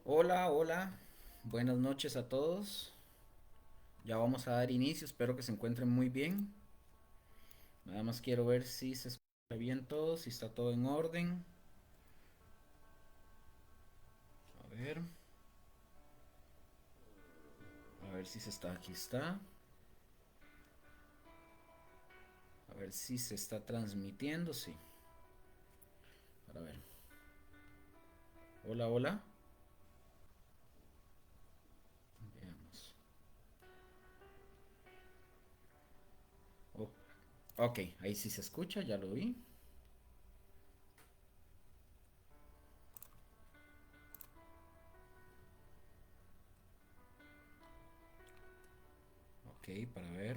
Hola, hola, buenas noches a todos. Ya vamos a dar inicio, espero que se encuentren muy bien. Nada más quiero ver si se escucha bien todo, si está todo en orden. A ver si se está, aquí está. A ver si se está transmitiendo, sí. Para ver. Hola, hola. Veamos. O- ok, ahí sí se escucha, ya lo vi. Ok, para ver.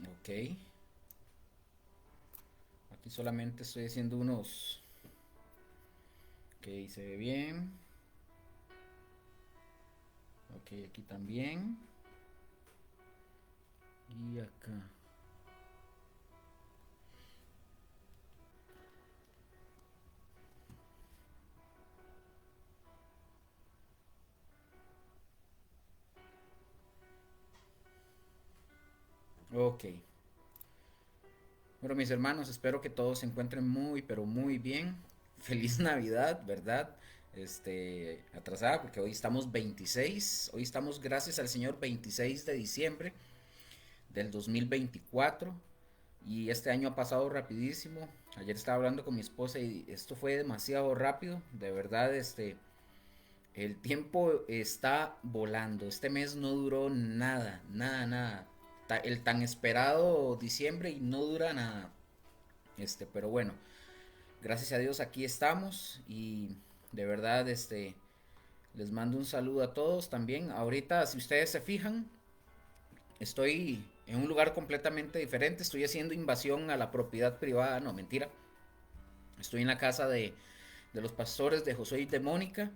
Ok, aquí solamente estoy haciendo unos. Ok, se ve bien. Ok, aquí también. Y acá. Ok. Bueno, mis hermanos, espero que todos se encuentren muy, pero muy bien. Feliz Navidad, ¿verdad? Atrasada porque hoy estamos 26, hoy estamos, gracias al Señor, 26 de diciembre del 2024 y este año ha pasado rapidísimo. Ayer estaba hablando con mi esposa y esto fue demasiado rápido, de verdad, el tiempo está volando. Este mes no duró nada, nada, nada. El tan esperado diciembre y no dura nada. Pero bueno, gracias a Dios aquí estamos y de verdad, les mando un saludo a todos también. Ahorita, si ustedes se fijan, estoy en un lugar completamente diferente. Estoy haciendo invasión a la propiedad privada. No, mentira. Estoy en la casa de los pastores de José y de Mónica.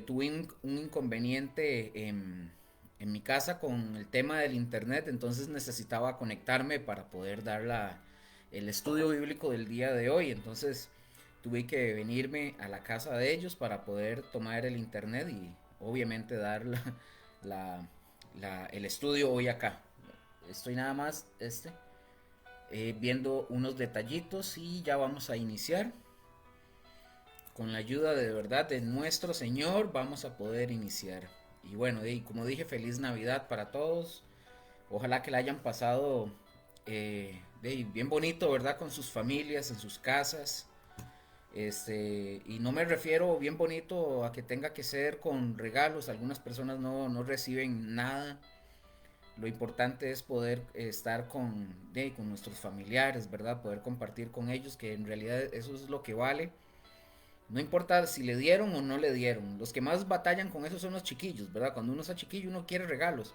Tuve un inconveniente en mi casa con el tema del internet, entonces necesitaba conectarme para poder dar el estudio bíblico del día de hoy. Entonces tuve que venirme a la casa de ellos para poder tomar el internet y obviamente dar la- el estudio hoy acá. Estoy nada más viendo unos detallitos y ya vamos a iniciar. Con la ayuda de verdad de nuestro Señor vamos a poder iniciar. Y bueno, y como dije, feliz Navidad para todos. Ojalá que la hayan pasado bien bonito, ¿verdad? Con sus familias, en sus casas. Y no me refiero bien bonito a que tenga que ser con regalos. Algunas personas no reciben nada. Lo importante es poder estar con nuestros familiares, ¿verdad? Poder compartir con ellos, que en realidad eso es lo que vale. No importa si le dieron o no le dieron. Los que más batallan con eso son los chiquillos, ¿verdad? Cuando uno está chiquillo uno quiere regalos.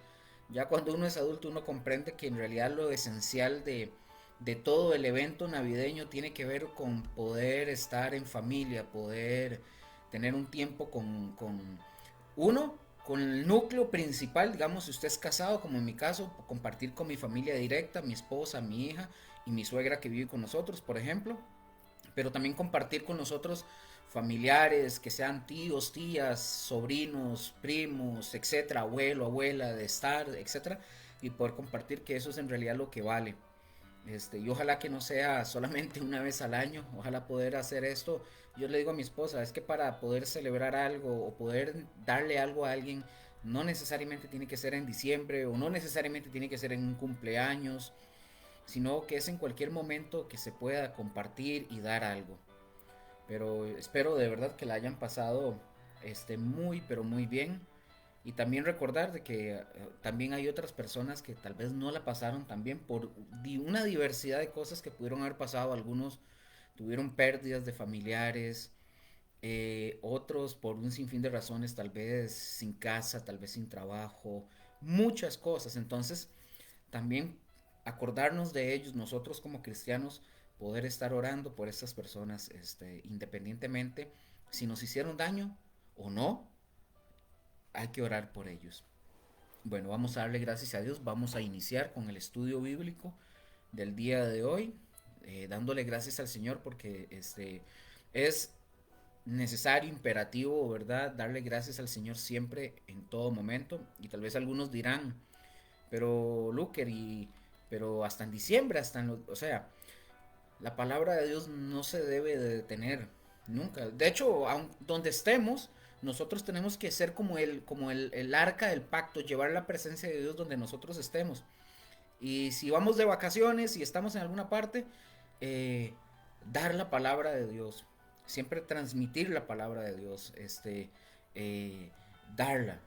Ya cuando uno es adulto uno comprende que en realidad lo esencial de todo el evento navideño tiene que ver con poder estar en familia, poder tener un tiempo uno, con el núcleo principal, digamos, si usted es casado, como en mi caso, compartir con mi familia directa, mi esposa, mi hija y mi suegra que vive con nosotros, por ejemplo, pero también compartir con nosotros familiares, que sean tíos, tías, sobrinos, primos, etcétera, abuelo, abuela, de estar, etcétera, y poder compartir que eso es en realidad lo que vale. Y ojalá que no sea solamente una vez al año, ojalá poder hacer esto. Yo le digo a mi esposa, es que para poder celebrar algo o poder darle algo a alguien, no necesariamente tiene que ser en diciembre o no necesariamente tiene que ser en un cumpleaños, sino que es en cualquier momento que se pueda compartir y dar algo. Pero espero de verdad que la hayan pasado muy pero muy bien. Y también recordar de que también hay otras personas que tal vez no la pasaron tan bien por una diversidad de cosas que pudieron haber pasado. Algunos tuvieron pérdidas de familiares, otros por un sinfín de razones, tal vez sin casa, tal vez sin trabajo, muchas cosas. Entonces, también acordarnos de ellos, nosotros como cristianos, poder estar orando por estas personas, independientemente si nos hicieron daño o no, hay que orar por ellos. Bueno, vamos a darle gracias a Dios. Vamos a iniciar con el estudio bíblico del día de hoy, dándole gracias al Señor porque es necesario, imperativo, ¿verdad? Darle gracias al Señor siempre, en todo momento. Y tal vez algunos dirán, pero Luker, pero hasta en diciembre, o sea, la palabra de Dios no se debe de detener nunca. De hecho, donde estemos, nosotros tenemos que ser como el arca del pacto, llevar la presencia de Dios donde nosotros estemos. Y si vamos de vacaciones y estamos en alguna parte, eh, dar la palabra de Dios, siempre transmitir la palabra de Dios, eh, darla.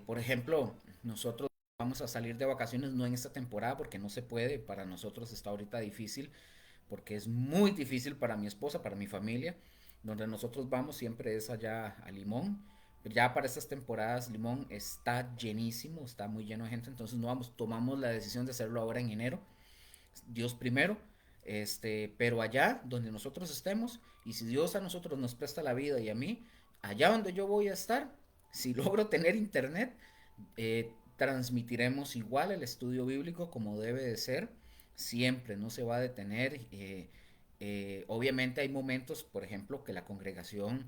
Por ejemplo, nosotros vamos a salir de vacaciones no en esta temporada porque no se puede, para nosotros está ahorita difícil, porque es muy difícil para mi esposa, para mi familia. Donde nosotros vamos siempre es allá a Limón. Ya para estas temporadas Limón está llenísimo, está muy lleno de gente, entonces no vamos, tomamos la decisión de hacerlo ahora en enero, Dios primero, pero allá donde nosotros estemos, y si Dios a nosotros nos presta la vida y a mí, allá donde yo voy a estar, si logro tener internet, transmitiremos igual el estudio bíblico como debe de ser, siempre, no se va a detener. Obviamente hay momentos, por ejemplo, que la congregación,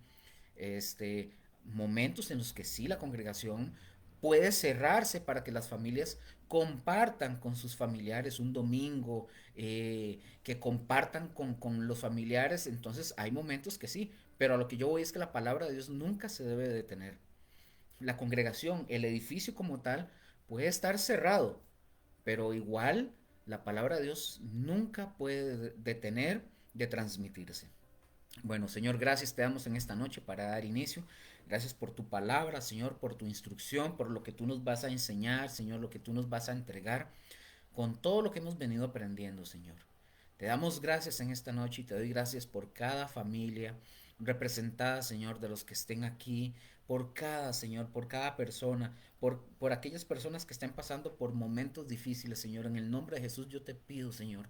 este, momentos en los que sí la congregación puede cerrarse para que las familias compartan con sus familiares un domingo, que compartan con los familiares, entonces hay momentos que sí, pero a lo que yo voy es que la palabra de Dios nunca se debe de detener. La congregación, el edificio como tal, puede estar cerrado, pero igual la palabra de Dios nunca puede detener de transmitirse. Bueno, Señor, gracias te damos en esta noche para dar inicio. Gracias por tu palabra, Señor, por tu instrucción, por lo que tú nos vas a enseñar, Señor, lo que tú nos vas a entregar, con todo lo que hemos venido aprendiendo, Señor. Te damos gracias en esta noche y te doy gracias por cada familia representada, Señor, de los que estén aquí, por cada, Señor, por cada persona, por aquellas personas que estén pasando por momentos difíciles, Señor. En el nombre de Jesús yo te pido, Señor,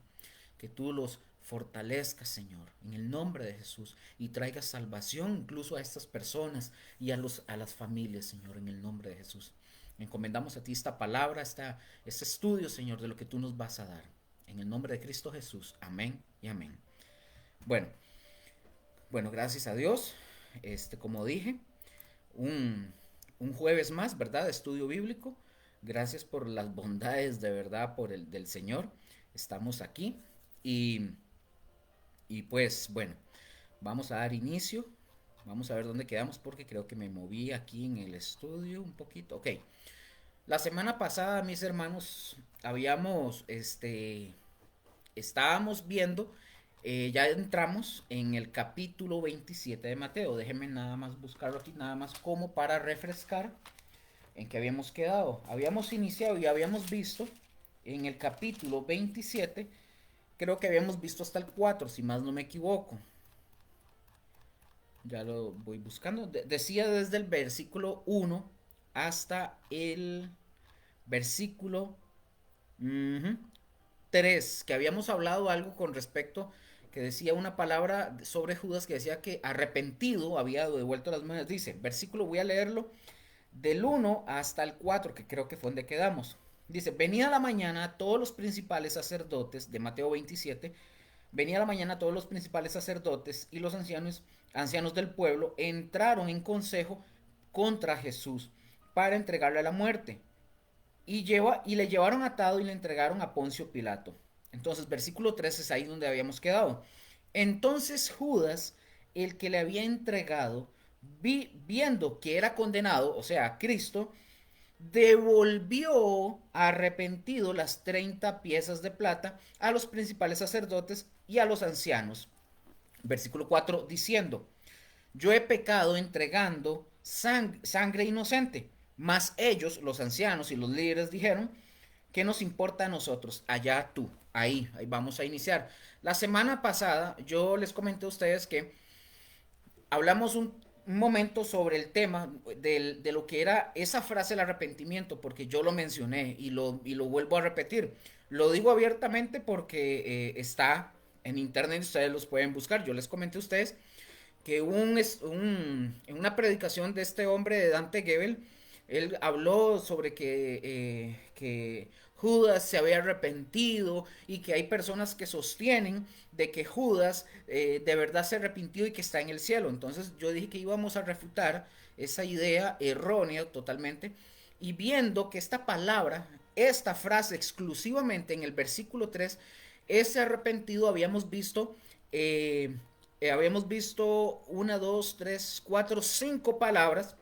que tú los fortalezcas, Señor, en el nombre de Jesús, y traigas salvación incluso a estas personas y a las familias, Señor, en el nombre de Jesús. Encomendamos a ti esta palabra, este estudio, Señor, de lo que tú nos vas a dar. En el nombre de Cristo Jesús. Amén y amén. Bueno, bueno, gracias a Dios. Como dije, un jueves más, ¿verdad? De estudio bíblico. Gracias por las bondades de verdad del Señor. Estamos aquí. Y, y pues, bueno, vamos a dar inicio. Vamos a ver dónde quedamos porque creo que me moví aquí en el estudio un poquito. Ok. La semana pasada, mis hermanos, estábamos viendo, ya entramos en el capítulo 27 de Mateo. Déjenme nada más buscarlo aquí, nada más como para refrescar en qué habíamos quedado. Habíamos iniciado y habíamos visto en el capítulo 27, creo que habíamos visto hasta el 4 si más no me equivoco. Ya lo voy buscando. Decía desde el versículo 1 hasta el versículo 3, que habíamos hablado algo con respecto, que decía una palabra sobre Judas que decía que arrepentido había devuelto las monedas. Dice, versículo, voy a leerlo del 1 hasta el 4, que creo que fue donde quedamos. Dice, venía la mañana todos los principales sacerdotes, de Mateo 27, venía la mañana todos los principales sacerdotes y los ancianos del pueblo entraron en consejo contra Jesús para entregarle a la muerte. Y le llevaron atado y le entregaron a Poncio Pilato. Entonces, versículo 3 es ahí donde habíamos quedado. Entonces Judas, el que le había entregado, viendo que era condenado, o sea, Cristo, devolvió arrepentido las 30 piezas de plata a los principales sacerdotes y a los ancianos. Versículo 4 diciendo, yo he pecado entregando sangre inocente. Mas ellos, los ancianos y los líderes, dijeron, ¿qué nos importa a nosotros? Allá tú. Ahí vamos a iniciar. La semana pasada yo les comenté a ustedes que hablamos un momento sobre el tema de lo que era esa frase del arrepentimiento, porque yo lo mencioné y lo vuelvo a repetir. Lo digo abiertamente porque está en internet, ustedes los pueden buscar. Yo les comenté a ustedes que en una predicación de este hombre de Dante Gebel Él habló sobre que Judas se había arrepentido y que hay personas que sostienen de que Judas de verdad se arrepintió y que está en el cielo. Entonces yo dije que íbamos a refutar esa idea errónea totalmente y viendo que esta palabra, esta frase exclusivamente en el versículo 3, ese arrepentido habíamos visto una, dos, tres, cuatro, cinco palabras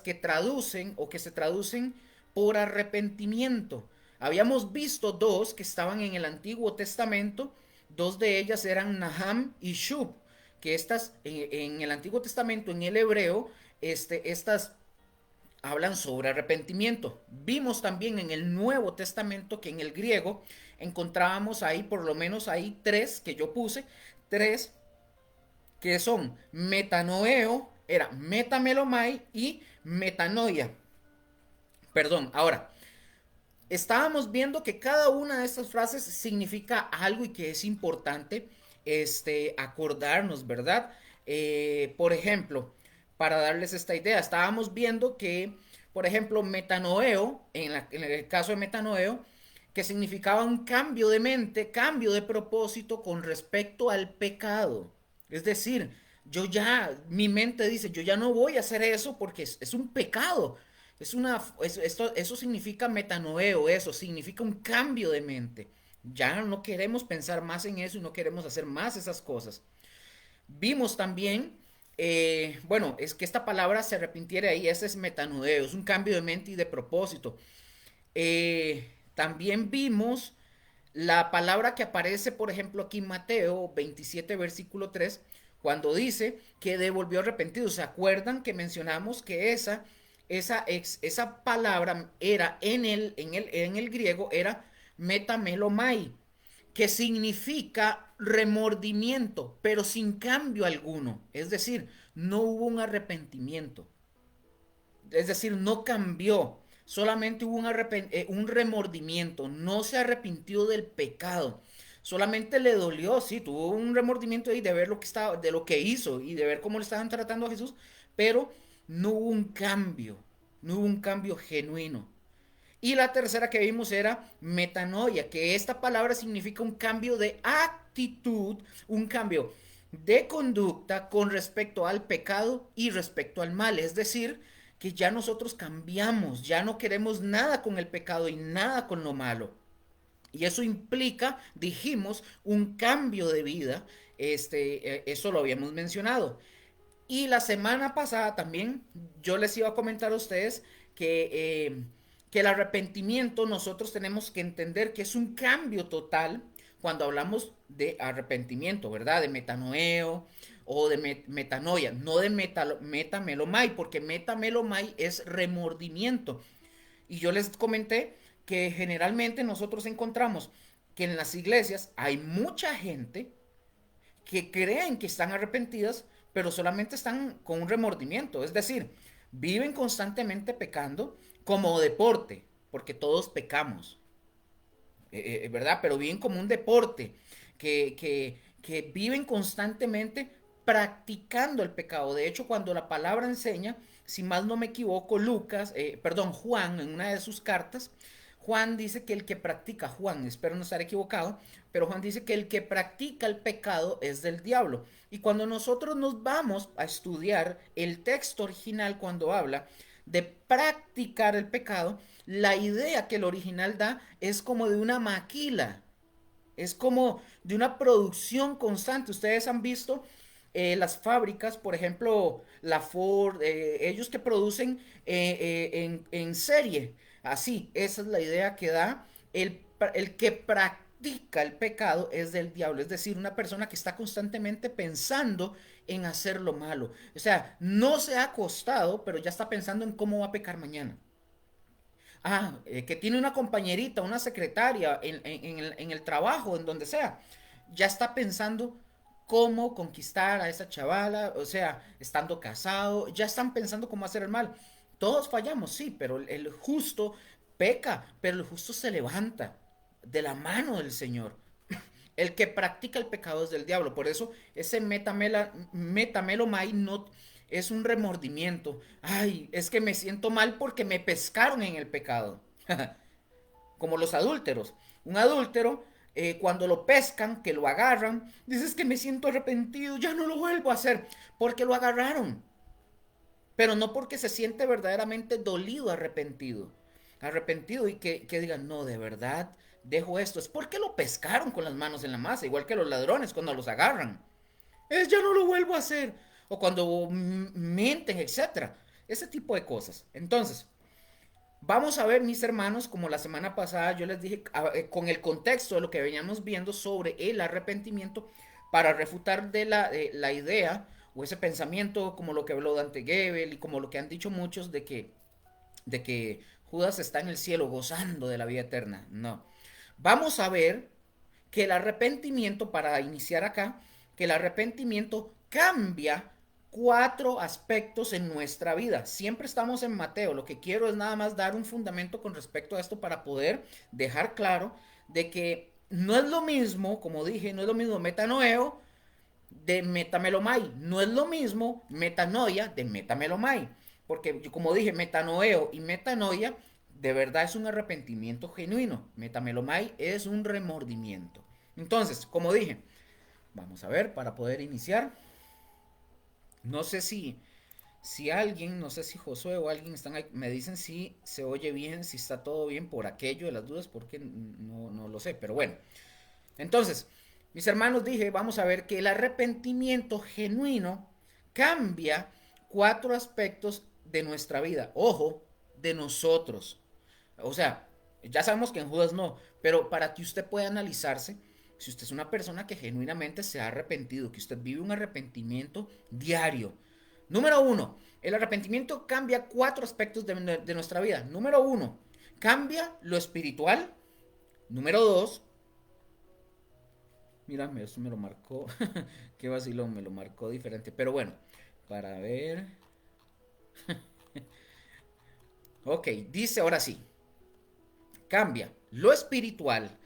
que traducen o que se traducen por arrepentimiento. Habíamos visto dos que estaban en el Antiguo Testamento, dos de ellas eran Naham y Shub, que estas en el Antiguo Testamento, en el hebreo, estas hablan sobre arrepentimiento. Vimos también en el Nuevo Testamento que en el griego encontrábamos ahí, por lo menos ahí tres que yo puse, tres que son metanoeo, era metamelomai y metanoia. Perdón, ahora, estábamos viendo que cada una de estas frases significa algo y que es importante acordarnos, ¿verdad? Por ejemplo, para darles esta idea, estábamos viendo que, por ejemplo, metanoeo, en el caso de metanoeo, que significaba un cambio de mente, cambio de propósito con respecto al pecado. Es decir, mi mente dice, yo ya no voy a hacer eso porque es un pecado. Eso significa metanoeo, eso significa un cambio de mente. Ya no queremos pensar más en eso y no queremos hacer más esas cosas. Vimos también, bueno, es que esta palabra se arrepintiera ahí, ese es metanoeo, es un cambio de mente y de propósito. También vimos la palabra que aparece, por ejemplo, aquí en Mateo 27, versículo 3, cuando dice que devolvió arrepentido. ¿Se acuerdan que mencionamos que esa palabra era en el griego, era metamelomai, que significa remordimiento, pero sin cambio alguno? Es decir, no hubo un arrepentimiento. Es decir, no cambió. Solamente hubo un remordimiento. No se arrepintió del pecado. Solamente le dolió, sí, tuvo un remordimiento ahí de ver de lo que hizo y de ver cómo le estaban tratando a Jesús, pero no hubo un cambio, no hubo un cambio genuino. Y la tercera que vimos era metanoia, que esta palabra significa un cambio de actitud, un cambio de conducta con respecto al pecado y respecto al mal. Es decir, que ya nosotros cambiamos, ya no queremos nada con el pecado y nada con lo malo. Y eso implica, dijimos, un cambio de vida. Eso lo habíamos mencionado. Y la semana pasada también yo les iba a comentar a ustedes que el arrepentimiento nosotros tenemos que entender que es un cambio total cuando hablamos de arrepentimiento, ¿verdad? De metanoeo o de metanoia, no de metamelomai, porque metamelomai es remordimiento. Y yo les comenté que generalmente nosotros encontramos que en las iglesias hay mucha gente que creen que están arrepentidas, pero solamente están con un remordimiento. Es decir, viven constantemente pecando como deporte, porque todos pecamos, ¿verdad? Pero viven como un deporte, que viven constantemente practicando el pecado. De hecho, cuando la palabra enseña, si más no me equivoco, Juan, en una de sus cartas, Juan dice que el que practica, Juan, espero no estar equivocado, pero Juan dice que el que practica el pecado es del diablo. Y cuando nosotros nos vamos a estudiar el texto original cuando habla de practicar el pecado, la idea que el original da es como de una maquila, es como de una producción constante. Ustedes han visto las fábricas, por ejemplo, la Ford, ellos que producen en serie. Así, esa es la idea que da el que practica el pecado es del diablo. Es decir, una persona que está constantemente pensando en hacer lo malo. O sea, no se ha acostado, pero ya está pensando en cómo va a pecar mañana. Que tiene una compañerita, una secretaria en el trabajo, en donde sea, ya está pensando cómo conquistar a esa chavala, o sea, estando casado, ya están pensando cómo hacer el mal. Todos fallamos, sí, pero el justo peca, pero el justo se levanta de la mano del Señor. El que practica el pecado es del diablo. Por eso ese metamelomai no, es un remordimiento. Ay, es que me siento mal porque me pescaron en el pecado. Como los adúlteros. Un adúltero, cuando lo pescan, que lo agarran, dices que me siento arrepentido, ya no lo vuelvo a hacer, porque lo agarraron. Pero no porque se siente verdaderamente dolido, arrepentido. Arrepentido y que digan, no, de verdad, dejo esto. Es porque lo pescaron con las manos en la masa, igual que los ladrones cuando los agarran. Es ya no lo vuelvo a hacer. O cuando mienten, etcétera. Ese tipo de cosas. Entonces, vamos a ver, mis hermanos, como la semana pasada yo les dije, con el contexto de lo que veníamos viendo sobre el arrepentimiento, para refutar la idea o ese pensamiento, como lo que habló Dante Gebel y como lo que han dicho muchos de que Judas está en el cielo gozando de la vida eterna. No. Vamos a ver que el arrepentimiento, para iniciar acá, que el arrepentimiento cambia cuatro aspectos en nuestra vida. Siempre estamos en Mateo. Lo que quiero es nada más dar un fundamento con respecto a esto para poder dejar claro de que no es lo mismo, como dije, no es lo mismo metanoeo de metamelomai, no es lo mismo metanoia de metamelomai, porque como dije, metanoeo y metanoia de verdad es un arrepentimiento genuino, metamelomai es un remordimiento. Entonces, como dije, vamos a ver para poder iniciar. No sé si alguien, no sé si Josué o alguien están ahí, me dicen si se oye bien, si está todo bien por aquello de las dudas, porque no lo sé, pero bueno. Entonces, mis hermanos, dije, vamos a ver que el arrepentimiento genuino cambia cuatro aspectos de nuestra vida. Ojo, de nosotros. O sea, ya sabemos que en Judas no, pero para que usted pueda analizarse, si usted es una persona que genuinamente se ha arrepentido, que usted vive un arrepentimiento diario. Número uno, el arrepentimiento cambia cuatro aspectos de nuestra vida. Número uno, cambia lo espiritual. Número dos, mira, esto me lo marcó. Qué vacilón, me lo marcó diferente. Pero bueno, para ver. Ok, dice ahora sí. Cambia lo espiritual,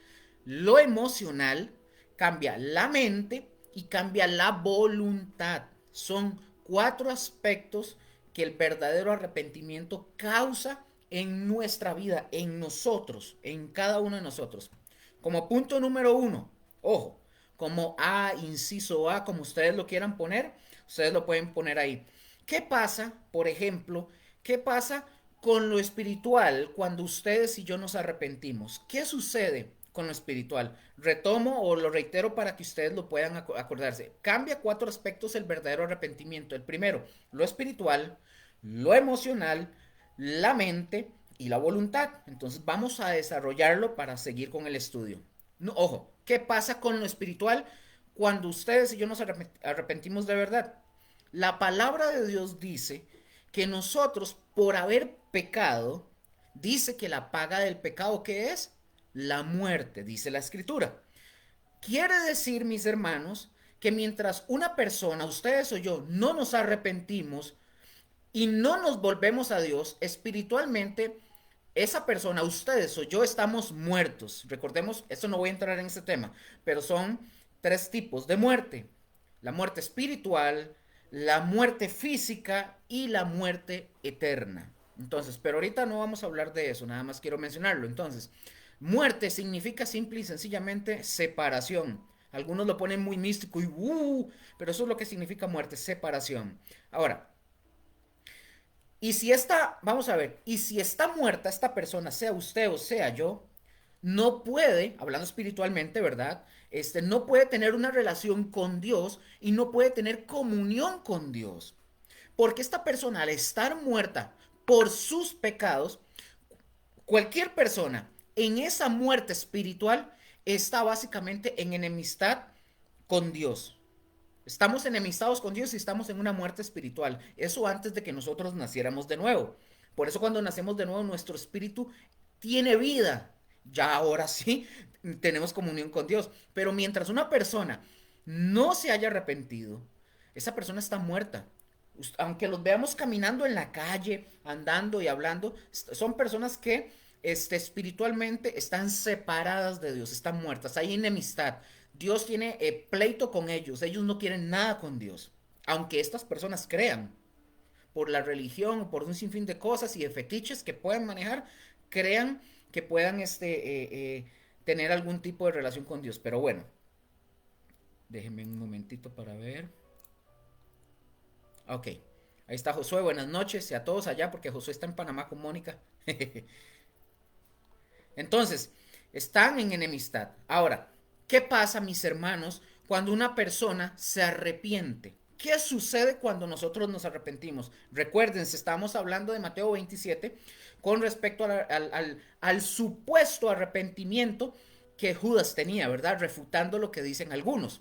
lo emocional, cambia la mente y cambia la voluntad. Son cuatro aspectos que el verdadero arrepentimiento causa en nuestra vida, en nosotros, en cada uno de nosotros. Como punto número uno, ojo, como A, inciso A, como ustedes lo quieran poner, ustedes lo pueden poner ahí. ¿Qué pasa, por ejemplo, qué pasa con lo espiritual cuando ustedes y yo nos arrepentimos? ¿Qué sucede con lo espiritual? Retomo o lo reitero para que ustedes lo puedan acordarse. Cambia cuatro aspectos el verdadero arrepentimiento. El primero, lo espiritual, lo emocional, la mente y la voluntad. Entonces vamos a desarrollarlo para seguir con el estudio. No, ojo, ¿qué pasa con lo espiritual cuando ustedes y yo nos arrepentimos de verdad? La palabra de Dios dice que nosotros, por haber pecado, dice que la paga del pecado, ¿qué es? La muerte, dice la escritura. Quiere decir, mis hermanos, que mientras una persona, ustedes o yo, no nos arrepentimos y no nos volvemos a Dios espiritualmente, esa persona, ustedes o yo, estamos muertos. Recordemos, esto no voy a entrar en este tema, pero son tres tipos de muerte. La muerte espiritual, la muerte física y la muerte eterna. Entonces, pero ahorita no vamos a hablar de eso, nada más quiero mencionarlo. Entonces, muerte significa simple y sencillamente separación. Algunos lo ponen muy místico y pero eso es lo que significa muerte, separación. Ahora, y si está, vamos a ver, y si está muerta esta persona, sea usted o sea yo, no puede, hablando espiritualmente, ¿verdad? No puede tener una relación con Dios y no puede tener comunión con Dios. Porque esta persona, al estar muerta por sus pecados, cualquier persona en esa muerte espiritual está básicamente en enemistad con Dios. Estamos enemistados con Dios y estamos en una muerte espiritual. Eso antes de que nosotros naciéramos de nuevo. Por eso cuando nacemos de nuevo nuestro espíritu tiene vida. Ya ahora sí tenemos comunión con Dios. Pero mientras una persona no se haya arrepentido, esa persona está muerta. Aunque los veamos caminando en la calle, andando y hablando, son personas que espiritualmente están separadas de Dios, están muertas, hay enemistad. Dios tiene pleito con ellos no quieren nada con Dios, aunque estas personas crean. por la religión, por un sinfín de cosas y de fetiches que puedan manejar, crean que puedan tener algún tipo de relación con Dios. Pero bueno, déjenme un momentito para ver. Ok, ahí está Josué, buenas noches y a todos allá porque Josué está en Panamá con Mónica. Entonces, están en enemistad. Ahora, ¿qué pasa, mis hermanos, cuando una persona se arrepiente? ¿Qué sucede cuando nosotros nos arrepentimos? Recuérdense, estamos hablando de Mateo 27 con respecto al supuesto arrepentimiento que Judas tenía, ¿verdad? Refutando lo que dicen algunos,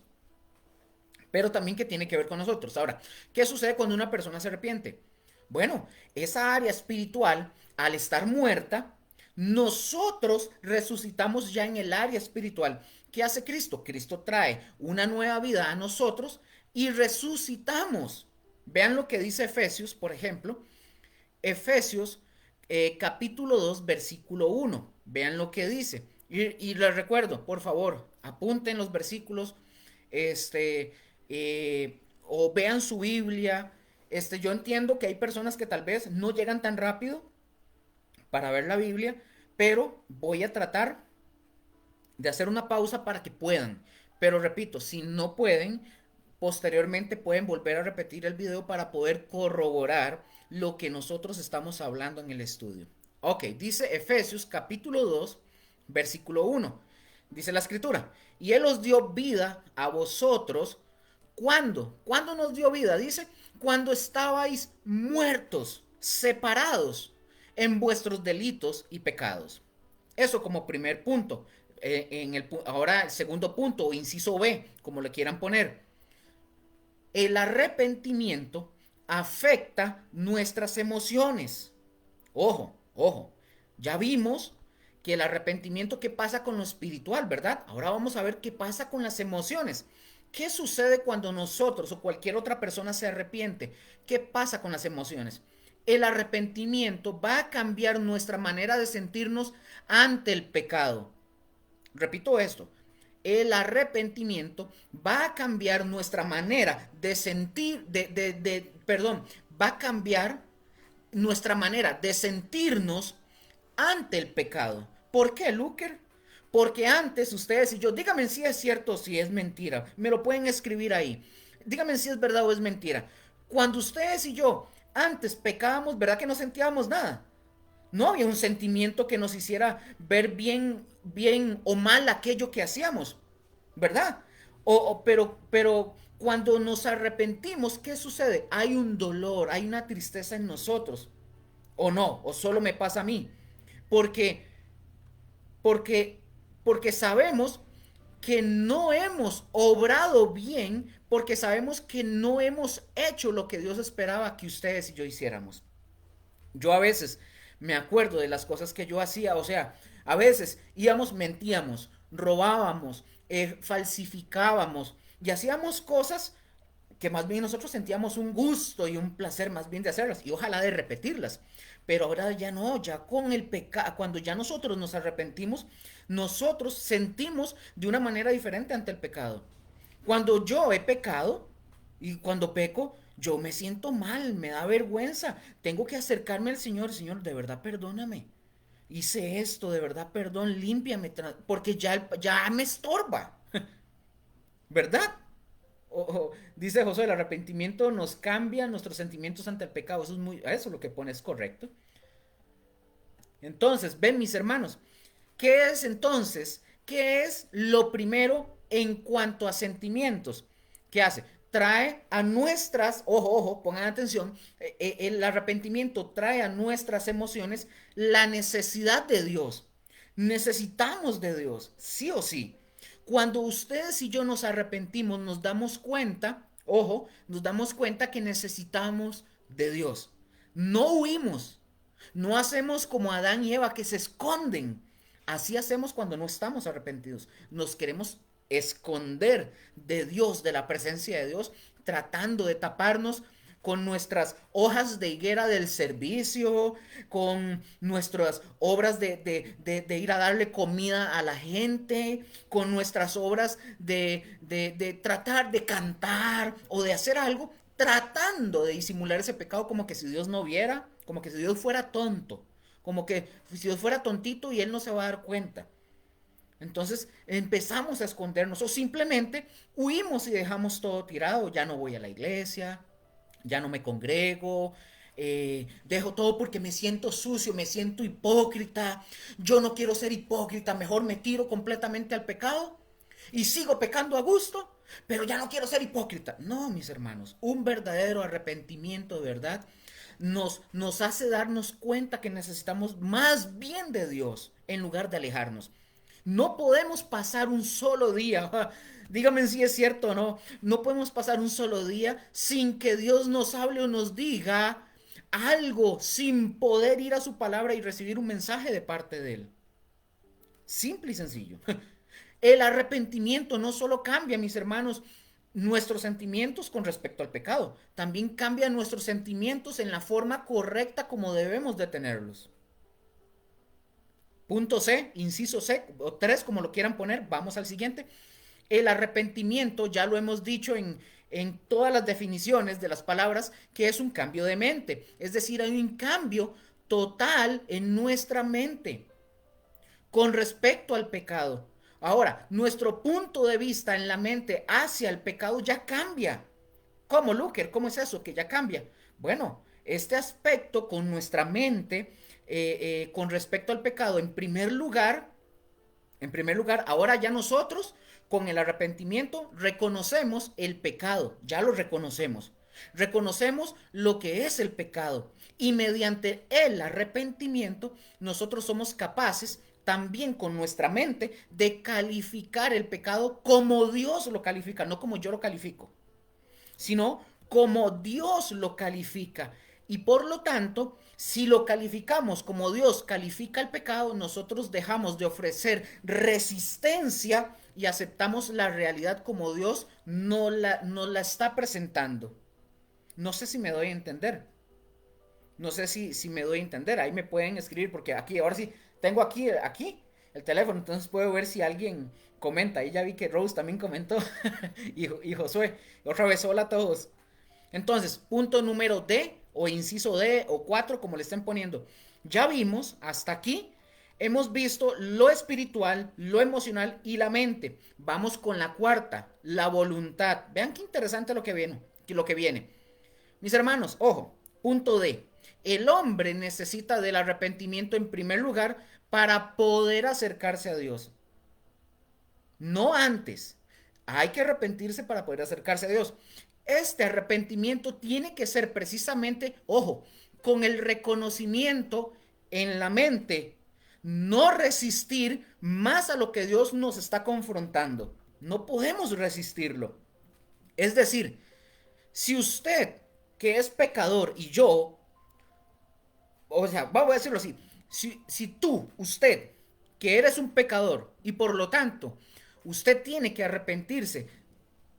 pero también que tiene que ver con nosotros. Ahora, ¿qué sucede cuando una persona se arrepiente? Bueno, esa área espiritual, al estar muerta, nosotros resucitamos ya en el área espiritual. ¿Qué hace Cristo? Cristo trae una nueva vida a nosotros y resucitamos. Vean lo que dice Efesios, por ejemplo. Efesios capítulo 2, versículo 1. Vean lo que dice. Y les recuerdo, por favor, apunten los versículos, este, o vean su Biblia. Yo entiendo que hay personas que tal vez no llegan tan rápido para ver la Biblia, pero voy a tratar de hacer una pausa para que puedan. Pero repito, si no pueden, posteriormente pueden volver a repetir el video para poder corroborar lo que nosotros estamos hablando en el estudio. Ok, dice Efesios capítulo 2, versículo 1. Dice la escritura, y Él os dio vida a vosotros. ¿Cuándo? ¿Cuándo nos dio vida? Dice, cuando estabais muertos, separados en vuestros delitos y pecados. Eso como primer punto. Ahora el segundo punto, o inciso B, como le quieran poner. El arrepentimiento afecta nuestras emociones. Ojo, ojo. Ya vimos que el arrepentimiento, ¿qué pasa con lo espiritual, verdad? Ahora vamos a ver qué pasa con las emociones. ¿Qué sucede cuando nosotros o cualquier otra persona se arrepiente? ¿Qué pasa con las emociones? El arrepentimiento va a cambiar nuestra manera de sentirnos ante el pecado. Repito esto, el arrepentimiento va a cambiar nuestra manera de sentir, perdón, va a cambiar nuestra manera de sentirnos ante el pecado. ¿Por qué, Luker? Porque antes ustedes y yo, díganme si es cierto o si es mentira, me lo pueden escribir ahí. Díganme si es verdad o es mentira. Cuando ustedes y yo antes pecábamos, ¿verdad que no sentíamos nada? No había un sentimiento que nos hiciera ver bien o mal aquello que hacíamos, ¿verdad? Pero cuando nos arrepentimos, ¿qué sucede? Hay un dolor, hay una tristeza en nosotros. ¿O no? ¿O solo me pasa a mí? Porque, porque, porque sabemos que no hemos obrado bien, porque sabemos que no hemos hecho lo que Dios esperaba que ustedes y yo hiciéramos. Yo a veces me acuerdo de las cosas que yo hacía, o sea, a veces íbamos, mentíamos, robábamos, falsificábamos y hacíamos cosas que más bien nosotros sentíamos un gusto y un placer más bien de hacerlas y ojalá de repetirlas. Pero ahora ya no, ya con el pecado, cuando ya nosotros nos arrepentimos, nosotros sentimos de una manera diferente ante el pecado. Cuando yo he pecado y cuando peco, yo me siento mal, me da vergüenza. Tengo que acercarme al Señor, Señor, de verdad perdóname. Hice esto, de verdad perdón, límpiame, porque ya me estorba, ¿verdad? Dice José, el arrepentimiento nos cambia nuestros sentimientos ante el pecado. Eso es lo que pone, es correcto. Entonces, ven mis hermanos, ¿qué es entonces? ¿Qué es lo primero en cuanto a sentimientos? ¿Qué hace? Trae a nuestras, ojo, pongan atención, el arrepentimiento trae a nuestras emociones la necesidad de Dios. Necesitamos de Dios, sí o sí. Cuando ustedes y yo nos arrepentimos, nos damos cuenta, ojo, nos damos cuenta que necesitamos de Dios. No huimos, no hacemos como Adán y Eva que se esconden. Así hacemos cuando no estamos arrepentidos. Nos queremos esconder de Dios, de la presencia de Dios, tratando de taparnos con nuestras hojas de higuera del servicio, con nuestras obras de ir a darle comida a la gente, con nuestras obras de tratar de cantar o de hacer algo, tratando de disimular ese pecado como que si Dios no viera, como que si Dios fuera tonto, como que si Dios fuera tontito y Él no se va a dar cuenta. Entonces empezamos a escondernos o simplemente huimos y dejamos todo tirado. Ya no voy a la iglesia, ya no me congrego, dejo todo porque me siento sucio, me siento hipócrita. Yo no quiero ser hipócrita, mejor me tiro completamente al pecado y sigo pecando a gusto, pero ya no quiero ser hipócrita. No, mis hermanos, un verdadero arrepentimiento de verdad nos hace darnos cuenta que necesitamos más bien de Dios en lugar de alejarnos. No podemos pasar un solo día, dígame si es cierto o no, no podemos pasar un solo día sin que Dios nos hable o nos diga algo, sin poder ir a su palabra y recibir un mensaje de parte de Él. Simple y sencillo. El arrepentimiento no solo cambia, mis hermanos, nuestros sentimientos con respecto al pecado, también cambia nuestros sentimientos en la forma correcta como debemos de tenerlos. Punto C, inciso C, o 3, como lo quieran poner, vamos al siguiente. El arrepentimiento, ya lo hemos dicho en todas las definiciones de las palabras, que es un cambio de mente. Es decir, hay un cambio total en nuestra mente con respecto al pecado. Ahora, nuestro punto de vista en la mente hacia el pecado ya cambia. ¿Cómo, Luker? ¿Cómo es eso que ya cambia? Bueno, este aspecto con nuestra mente con respecto al pecado, en primer lugar, ahora ya nosotros con el arrepentimiento reconocemos el pecado, ya lo reconocemos. Reconocemos lo que es el pecado y mediante el arrepentimiento nosotros somos capaces también con nuestra mente de calificar el pecado como Dios lo califica, no como yo lo califico, sino como Dios lo califica. Y por lo tanto, si lo calificamos como Dios califica el pecado, nosotros dejamos de ofrecer resistencia y aceptamos la realidad como Dios nos la está presentando. No sé si me doy a entender. No sé si me doy a entender. Ahí me pueden escribir porque aquí, ahora sí, tengo aquí el teléfono, entonces puedo ver si alguien comenta. Ahí ya vi que Rose también comentó y Josué. Otra vez, hola a todos. Entonces, punto número D o inciso D o 4, como le estén poniendo. Ya vimos hasta aquí. Hemos visto lo espiritual, lo emocional y la mente. Vamos con la cuarta, la voluntad. Vean qué interesante lo que viene. Mis hermanos, ojo, punto D. El hombre necesita del arrepentimiento en primer lugar para poder acercarse a Dios. No antes. Hay que arrepentirse para poder acercarse a Dios. Este arrepentimiento tiene que ser precisamente, ojo, con el reconocimiento en la mente, no resistir más a lo que Dios nos está confrontando. No podemos resistirlo. Es decir, si usted, que es pecador, y yo, o sea, vamos a decirlo así, si tú, usted, que eres un pecador, y por lo tanto, usted tiene que arrepentirse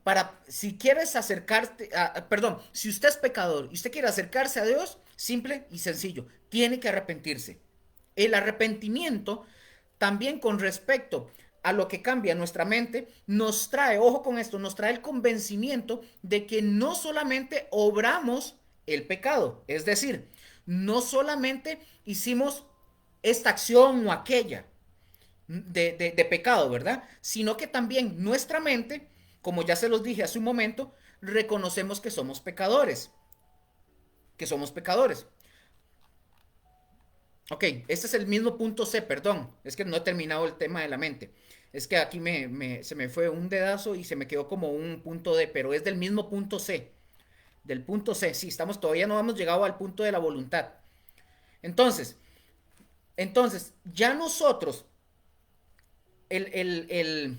para, si quieres acercarte, perdón, si usted es pecador y usted quiere acercarse a Dios, simple y sencillo, tiene que arrepentirse. El arrepentimiento, también con respecto a lo que cambia nuestra mente, nos trae, ojo con esto, nos trae el convencimiento de que no solamente obramos el pecado, es decir, no solamente hicimos esta acción o aquella de pecado, ¿verdad? Sino que también nuestra mente, como ya se los dije hace un momento, reconocemos que somos pecadores. Que somos pecadores. Ok, este es el mismo punto C, perdón. Es que no he terminado el tema de la mente. Es que aquí se me fue un dedazo y se me quedó como un punto D, pero es del mismo punto C. Del punto C, sí, todavía no hemos llegado al punto de la voluntad. Entonces, ya nosotros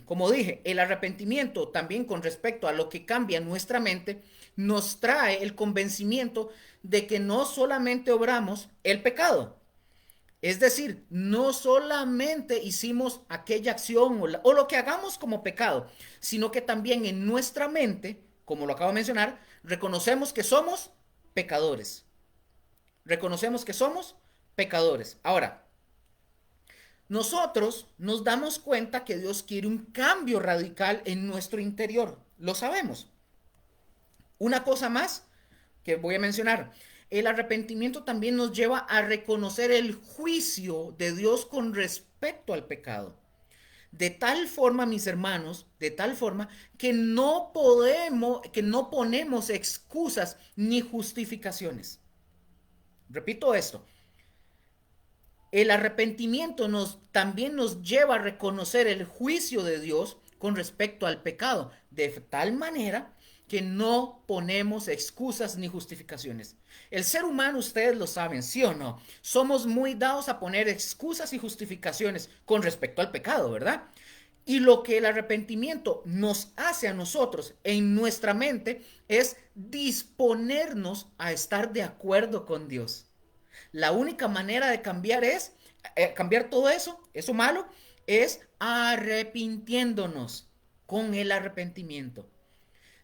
como dije, el arrepentimiento también con respecto a lo que cambia nuestra mente, nos trae el convencimiento de que no solamente obramos el pecado, es decir, no solamente hicimos aquella acción o lo que hagamos como pecado, sino que también en nuestra mente, como lo acabo de mencionar, reconocemos que somos pecadores. Reconocemos que somos pecadores. Ahora, nosotros nos damos cuenta que Dios quiere un cambio radical en nuestro interior. Lo sabemos. Una cosa más, que voy a mencionar. El arrepentimiento también nos lleva a reconocer el juicio de Dios con respecto al pecado. De tal forma, mis hermanos, de tal forma que no ponemos excusas ni justificaciones. Repito esto. El arrepentimiento también nos lleva a reconocer el juicio de Dios con respecto al pecado, de tal manera que no ponemos excusas ni justificaciones. El ser humano, ustedes lo saben, ¿sí o no? Somos muy dados a poner excusas y justificaciones con respecto al pecado, ¿verdad? Y lo que el arrepentimiento nos hace a nosotros en nuestra mente es disponernos a estar de acuerdo con Dios. La única manera de cambiar cambiar todo eso malo, es arrepintiéndonos con el arrepentimiento.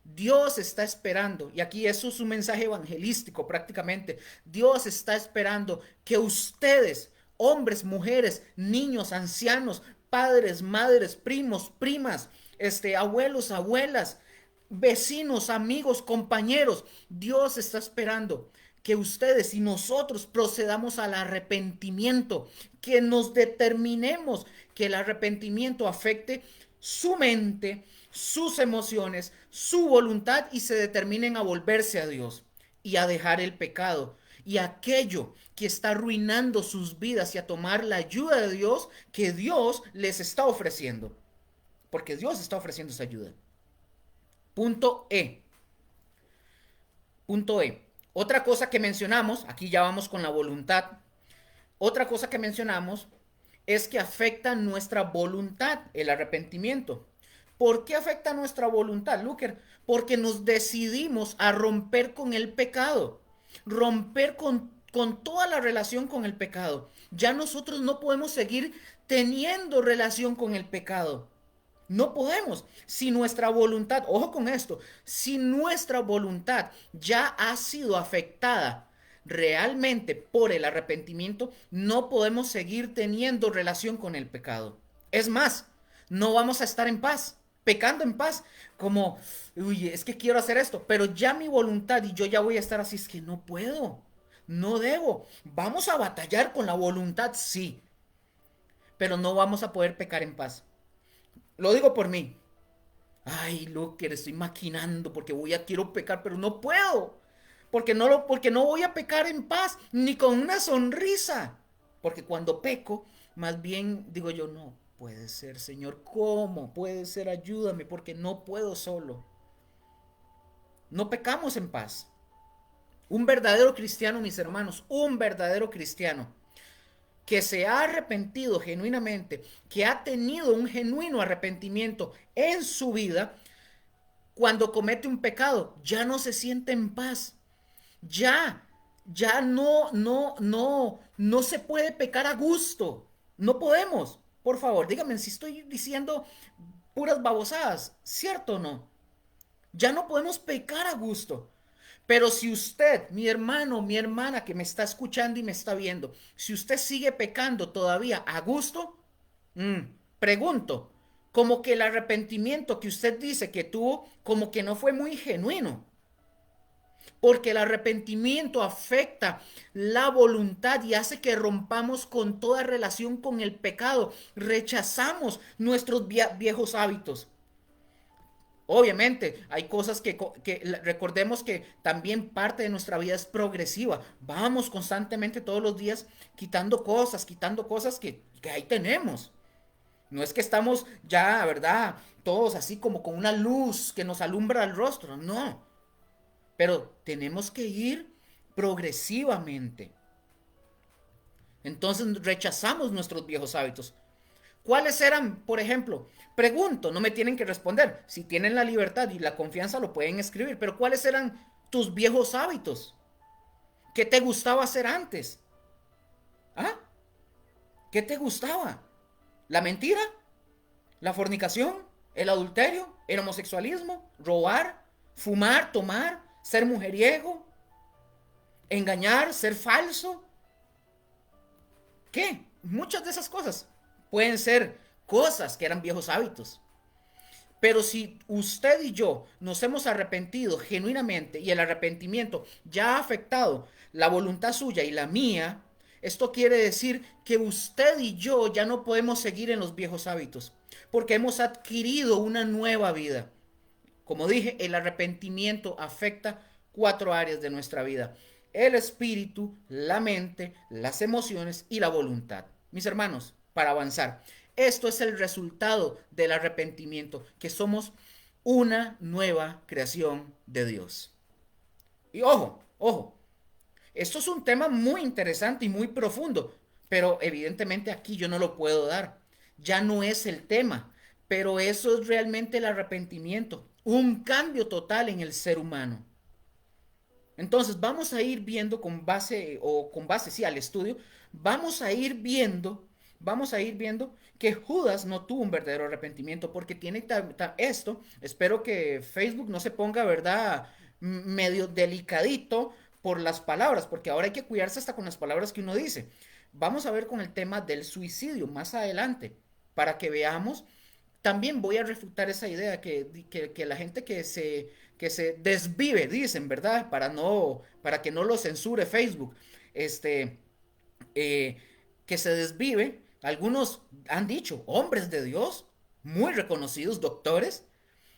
Dios está esperando, y aquí eso es un mensaje evangelístico prácticamente. Dios está esperando que ustedes, hombres, mujeres, niños, ancianos, padres, madres, primos, primas, abuelos, abuelas, vecinos, amigos, compañeros, Dios está esperando que ustedes y nosotros procedamos al arrepentimiento, que nos determinemos que el arrepentimiento afecte su mente, sus emociones, su voluntad y se determinen a volverse a Dios y a dejar el pecado y aquello que está arruinando sus vidas y a tomar la ayuda de Dios que Dios les está ofreciendo. Porque Dios está ofreciendo esa ayuda. Punto E. Punto E. Otra cosa que mencionamos, aquí ya vamos con la voluntad. Otra cosa que mencionamos es que afecta nuestra voluntad, el arrepentimiento. ¿Por qué afecta nuestra voluntad, Luker? Porque nos decidimos a romper con el pecado, romper con toda la relación con el pecado. Ya nosotros no podemos seguir teniendo relación con el pecado. No podemos. Si nuestra voluntad, ojo con esto, si nuestra voluntad ya ha sido afectada realmente por el arrepentimiento, no podemos seguir teniendo relación con el pecado. Es más, no vamos a estar en paz, pecando en paz, como, uy, es que quiero hacer esto, pero ya mi voluntad y yo ya voy a estar así, es que no puedo, no debo. Vamos a batallar con la voluntad, sí, pero no vamos a poder pecar en paz. Lo digo por mí. Ay, Luker, estoy maquinando porque quiero pecar, pero no puedo. Porque no voy a pecar en paz, ni con una sonrisa. Porque cuando peco, más bien digo yo, no puede ser, Señor, ¿cómo? Puede ser, ayúdame, porque no puedo solo. No pecamos en paz. Un verdadero cristiano, mis hermanos, un verdadero cristiano que se ha arrepentido genuinamente, que ha tenido un genuino arrepentimiento en su vida, cuando comete un pecado, ya no se siente en paz. Ya no se puede pecar a gusto. No podemos. Por favor, díganme si estoy diciendo puras babosadas, ¿cierto o no? Ya no podemos pecar a gusto. Pero si usted, mi hermano, mi hermana que me está escuchando y me está viendo, si usted sigue pecando todavía a gusto, mmm, pregunto, como que el arrepentimiento que usted dice que tuvo, como que no fue muy genuino. Porque el arrepentimiento afecta la voluntad y hace que rompamos con toda relación con el pecado. Rechazamos nuestros viejos hábitos. Obviamente, hay cosas que recordemos que también parte de nuestra vida es progresiva. Vamos constantemente todos los días quitando cosas que ahí tenemos. No es que estamos ya, ¿verdad? Todos así como con una luz que nos alumbra el rostro. No. Pero tenemos que ir progresivamente. Entonces rechazamos nuestros viejos hábitos. ¿Cuáles eran, por ejemplo? Pregunto, no me tienen que responder. Si tienen la libertad y la confianza lo pueden escribir. Pero ¿cuáles eran tus viejos hábitos? ¿Qué te gustaba hacer antes? ¿Ah? ¿Qué te gustaba? ¿La mentira? ¿La fornicación? ¿El adulterio? ¿El homosexualismo? ¿Robar? ¿Fumar? ¿Tomar? ¿Ser mujeriego? ¿Engañar? ¿Ser falso? ¿Qué? Muchas de esas cosas pueden ser cosas que eran viejos hábitos. Pero si usted y yo nos hemos arrepentido genuinamente y el arrepentimiento ya ha afectado la voluntad suya y la mía, esto quiere decir que usted y yo ya no podemos seguir en los viejos hábitos, porque hemos adquirido una nueva vida. Como dije, el arrepentimiento afecta 4 áreas de nuestra vida: el espíritu, la mente, las emociones y la voluntad. Mis hermanos, para avanzar, esto es el resultado del arrepentimiento, que somos una nueva creación de Dios. Y ojo, ojo, esto es un tema muy interesante y muy profundo, pero evidentemente aquí yo no lo puedo dar. Ya no es el tema, pero eso es realmente el arrepentimiento, un cambio total en el ser humano. Entonces vamos a ir viendo con base, o con base, sí, al estudio, vamos a ir viendo, vamos a ir viendo que Judas no tuvo un verdadero arrepentimiento porque tiene esto. Espero que Facebook no se ponga, ¿verdad? Medio delicadito por las palabras, porque ahora hay que cuidarse hasta con las palabras que uno dice. Vamos a ver con el tema del suicidio más adelante, para que veamos. También voy a refutar esa idea que la gente que se desvive, dicen, ¿verdad? Para que no lo censure Facebook, este, eh, que se desvive. Algunos han dicho, hombres de Dios, muy reconocidos, doctores,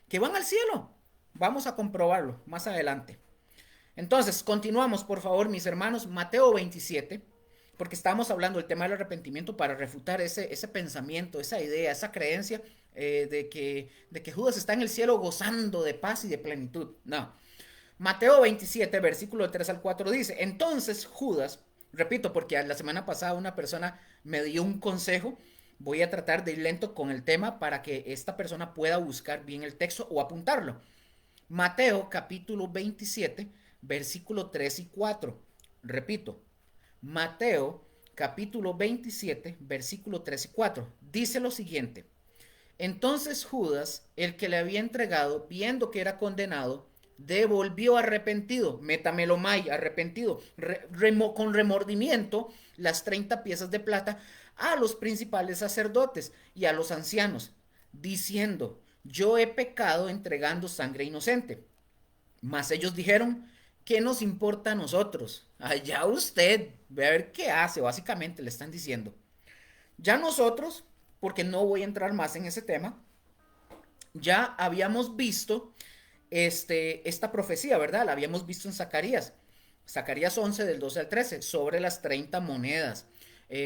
que van al cielo. Vamos a comprobarlo más adelante. Entonces, continuamos, por favor, mis hermanos. Mateo 27, porque estamos hablando del tema del arrepentimiento para refutar ese pensamiento, esa idea, esa creencia de que Judas está en el cielo gozando de paz y de plenitud. No. Mateo 27, versículo 3 al 4 dice, entonces Judas, repito, porque la semana pasada una persona me dio un consejo, voy a tratar de ir lento con el tema para que esta persona pueda buscar bien el texto o apuntarlo. Mateo capítulo 27, versículo 3 y 4. Repito, Mateo capítulo 27, versículo 3 y 4. Dice lo siguiente. Entonces Judas, el que le había entregado, viendo que era condenado, devolvió arrepentido, métamelomai, arrepentido, con remordimiento, las 30 piezas de plata a los principales sacerdotes y a los ancianos, diciendo, yo he pecado entregando sangre inocente. Mas ellos dijeron, ¿qué nos importa a nosotros? Allá usted, ve a ver qué hace, básicamente le están diciendo. Ya nosotros, porque no voy a entrar más en ese tema, ya habíamos visto esta profecía, ¿verdad? La habíamos visto en Zacarías. Zacarías 11 del 12 al 13, sobre las 30 monedas.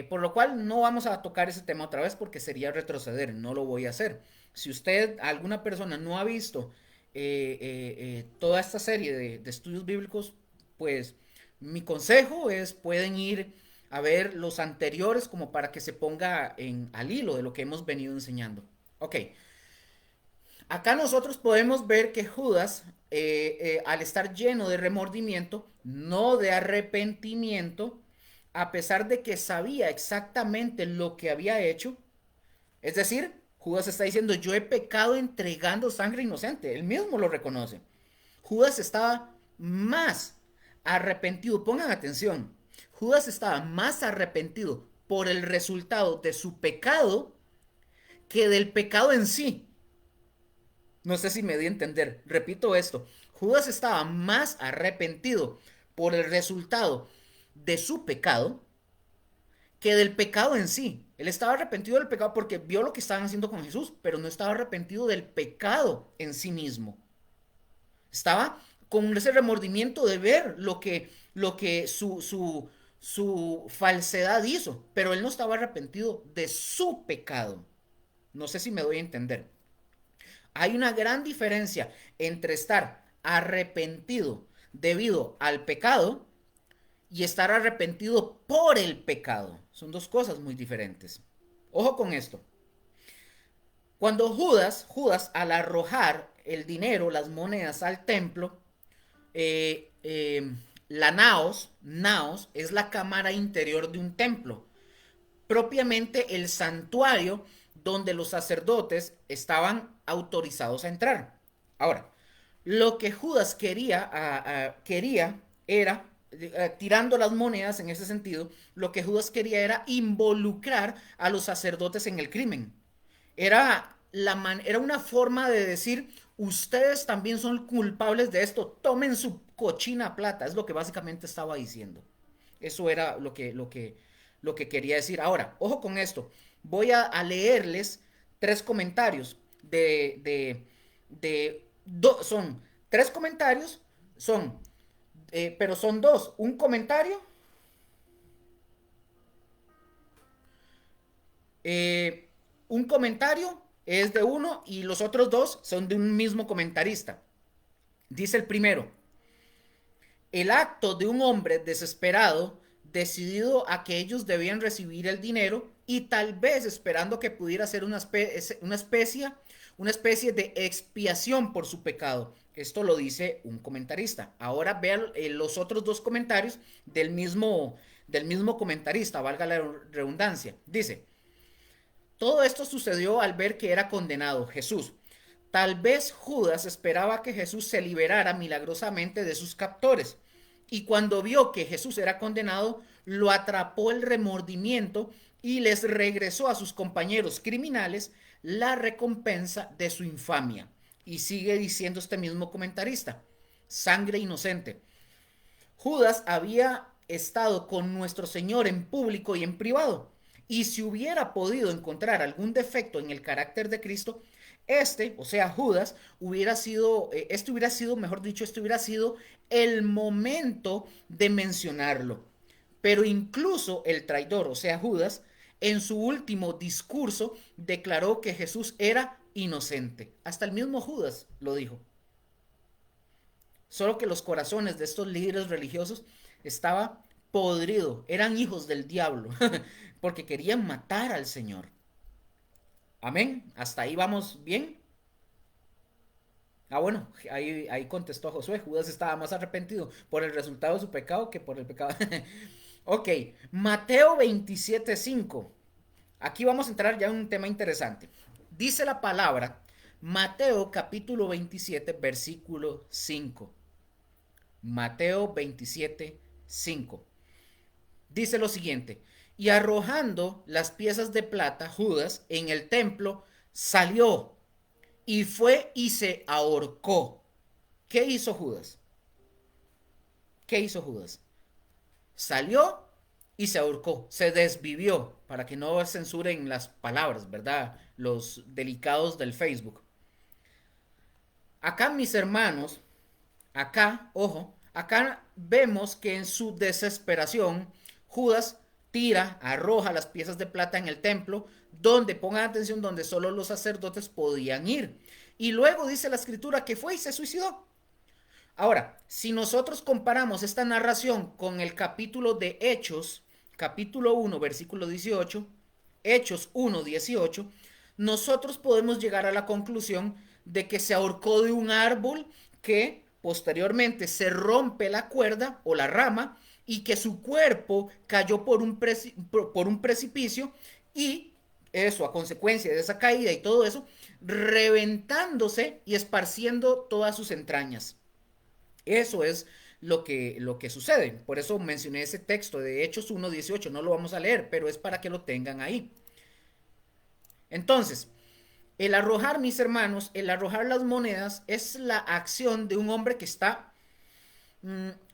Por lo cual no vamos a tocar ese tema otra vez porque sería retroceder, no lo voy a hacer. Si usted, alguna persona no ha visto toda esta serie de estudios bíblicos, pues mi consejo es pueden ir a ver los anteriores como para que se ponga al hilo de lo que hemos venido enseñando. Ok, acá nosotros podemos ver que Judas, al estar lleno de remordimiento, no de arrepentimiento, a pesar de que sabía exactamente lo que había hecho, es decir, Judas está diciendo, yo he pecado entregando sangre inocente, él mismo lo reconoce. Judas estaba más arrepentido, pongan atención, Judas estaba más arrepentido por el resultado de su pecado que del pecado en sí. No sé si me di a entender. Repito esto. Judas estaba más arrepentido por el resultado de su pecado que del pecado en sí. Él estaba arrepentido del pecado porque vio lo que estaban haciendo con Jesús, pero no estaba arrepentido del pecado en sí mismo. Estaba con ese remordimiento de ver lo que su falsedad hizo, pero él no estaba arrepentido de su pecado. No sé si me doy a entender. Hay una gran diferencia entre estar arrepentido debido al pecado y estar arrepentido por el pecado. Son dos cosas muy diferentes. Ojo con esto. Cuando Judas al arrojar el dinero, las monedas al templo, la naos es la cámara interior de un templo, propiamente el santuario donde los sacerdotes estaban autorizados a entrar. Ahora, lo que Judas quería era, tirando las monedas en ese sentido, lo que Judas quería era involucrar a los sacerdotes en el crimen. Era era una forma de decir, ustedes también son culpables de esto, tomen su cochina plata, es lo que básicamente estaba diciendo. Eso era lo que quería decir. Ahora, ojo con esto, voy a leerles tres comentarios son tres comentarios, pero son dos, eh, un comentario es de uno y los otros dos son de un mismo comentarista. Dice el primero: el acto de un hombre desesperado, decidido a que ellos debían recibir el dinero y tal vez esperando que pudiera ser una especie de expiación por su pecado. Esto lo dice un comentarista. Ahora vean los otros dos comentarios del mismo comentarista, valga la redundancia. Dice: todo esto sucedió al ver que era condenado Jesús. Tal vez Judas esperaba que Jesús se liberara milagrosamente de sus captores. Y cuando vio que Jesús era condenado, lo atrapó el remordimiento y les regresó a sus compañeros criminales la recompensa de su infamia. Y sigue diciendo este mismo comentarista: sangre inocente. Judas había estado con nuestro Señor en público y en privado. Y si hubiera podido encontrar algún defecto en el carácter de Cristo, o sea, Judas, mejor dicho, este hubiera sido el momento de mencionarlo. Pero incluso el traidor, o sea, Judas, en su último discurso declaró que Jesús era inocente. Hasta el mismo Judas lo dijo. Solo que los corazones de estos líderes religiosos estaban podridos, eran hijos del diablo, porque querían matar al Señor. Amén. Hasta ahí vamos bien. Ah, bueno, ahí contestó Josué. Judas estaba más arrepentido por el resultado de su pecado que por el pecado. Ok, Mateo 27:5. Aquí vamos a entrar ya en un tema interesante. Dice la palabra, Mateo capítulo 27, versículo 5. Mateo 27:5. Dice lo siguiente: y arrojando las piezas de plata, Judas, en el templo, salió y fue y se ahorcó. ¿Qué hizo Judas? ¿Qué hizo Judas? Salió y se ahorcó, se desvivió, para que no censuren las palabras, ¿verdad? Los delicados del Facebook. Acá, mis hermanos, acá, ojo, acá vemos que en su desesperación, Judas arroja las piezas de plata en el templo, donde, pongan atención, donde solo los sacerdotes podían ir. Y luego dice la escritura que fue y se suicidó. Ahora, si nosotros comparamos esta narración con el capítulo de Hechos, capítulo 1, versículo 18, Hechos 1, 18, nosotros podemos llegar a la conclusión de que se ahorcó de un árbol, que posteriormente se rompe la cuerda o la rama y que su cuerpo cayó por un precipicio, y eso, a consecuencia de esa caída y todo eso, reventándose y esparciendo todas sus entrañas. Eso es lo que sucede. Por eso mencioné ese texto de Hechos 1:18. No lo vamos a leer, pero es para que lo tengan ahí. Entonces, el arrojar, mis hermanos, el arrojar las monedas es la acción de un hombre que está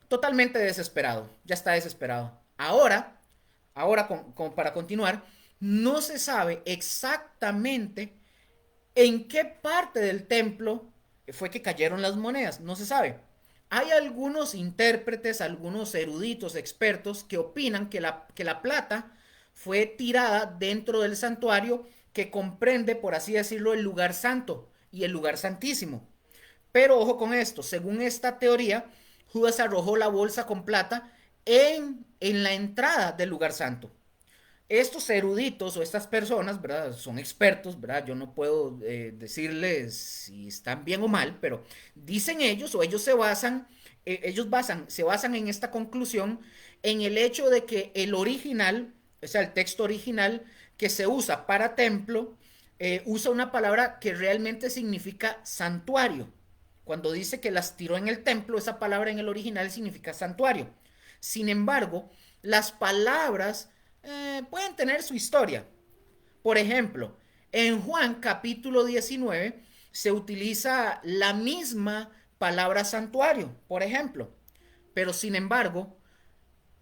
totalmente desesperado. Ya está desesperado. Ahora para continuar, no se sabe exactamente en qué parte del templo fue que cayeron las monedas. No se sabe. Hay algunos intérpretes, algunos eruditos, expertos, que opinan que la plata fue tirada dentro del santuario, que comprende, por así decirlo, el lugar santo y el lugar santísimo. Pero ojo con esto, según esta teoría, Judas arrojó la bolsa con plata en la entrada del lugar santo. Estos eruditos o estas personas, ¿verdad? Son expertos, ¿verdad? Yo no puedo decirles si están bien o mal, pero dicen ellos, o ellos se basan en esta conclusión, en el hecho de que el original, o sea, el texto original que se usa para templo, usa una palabra que realmente significa santuario. Cuando dice que las tiró en el templo, esa palabra en el original significa santuario. Sin embargo, las palabras pueden tener su historia. Por ejemplo, En Juan capítulo 19 se utiliza la misma palabra santuario, por ejemplo, pero sin embargo,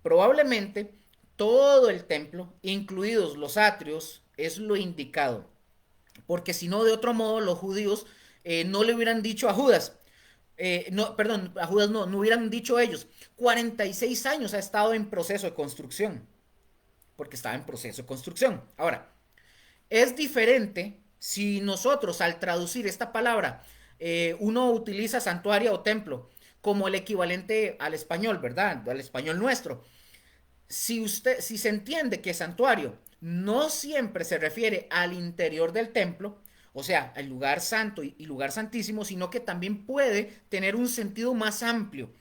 probablemente todo el templo, incluidos los atrios, es lo indicado, porque si no, de otro modo, los judíos no le hubieran dicho a Judas, no, perdón, a Judas no hubieran dicho ellos, 46 años ha estado en proceso de construcción, porque estaba en proceso de construcción. Ahora, es diferente si nosotros al traducir esta palabra, uno utiliza santuario o templo como el equivalente al español, ¿verdad? Al español nuestro. Si se entiende que santuario no siempre se refiere al interior del templo, o sea, al lugar santo y lugar santísimo, sino que también puede tener un sentido más amplio.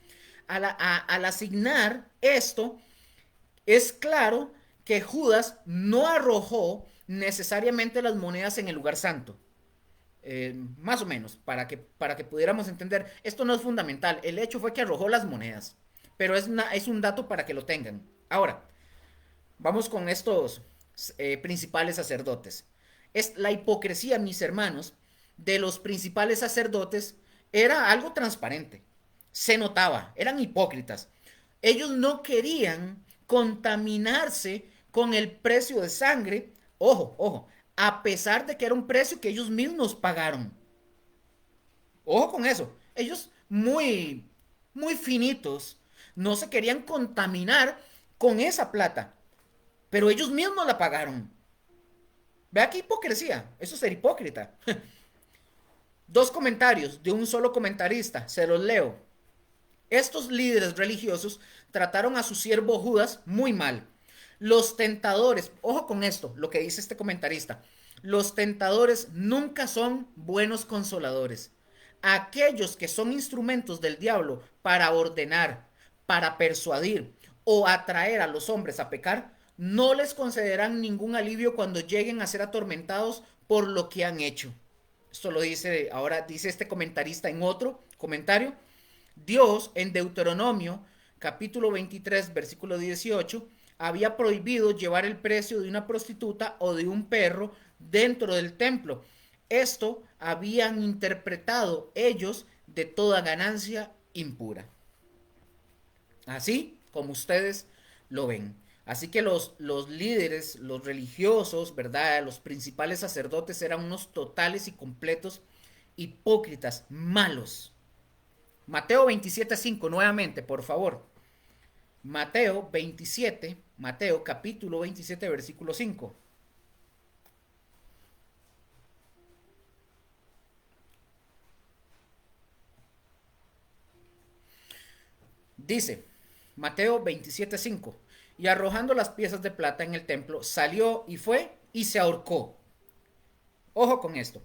Al asignar esto, es claro que Judas no arrojó necesariamente las monedas en el lugar santo. Más o menos, para que pudiéramos entender. Esto no es fundamental. El hecho fue que arrojó las monedas. Pero es un dato para que lo tengan. Ahora, vamos con estos principales sacerdotes. Es la hipocresía, mis hermanos, de los principales sacerdotes era algo transparente. Se notaba, eran hipócritas. Ellos no querían contaminarse con el precio de sangre. Ojo, ojo, a pesar de que era un precio que ellos mismos pagaron. Ojo con eso. Ellos muy finitos, no se querían contaminar con esa plata, pero ellos mismos la pagaron. Vea qué hipocresía. Eso es ser hipócrita. Dos comentarios de un solo comentarista, se los leo. Estos líderes religiosos trataron a su siervo Judas muy mal. Los tentadores, ojo con esto, lo que dice este comentarista, los tentadores nunca son buenos consoladores. Aquellos que son instrumentos del diablo para ordenar, para persuadir o atraer a los hombres a pecar, no les concederán ningún alivio cuando lleguen a ser atormentados por lo que han hecho. Esto lo dice, ahora dice este comentarista en otro comentario. Dios en Deuteronomio capítulo 23 versículo 18 había prohibido llevar el precio de una prostituta o de un perro dentro del templo. Esto habían interpretado ellos de toda ganancia impura. Así como ustedes lo ven. Así que los líderes, los religiosos, ¿verdad? Los principales sacerdotes eran unos totales y completos hipócritas, malos. Mateo 27:5, nuevamente, por favor. Mateo capítulo 27, versículo 5. Dice, Mateo 27:5, y arrojando las piezas de plata en el templo, salió y fue y se ahorcó. Ojo con esto.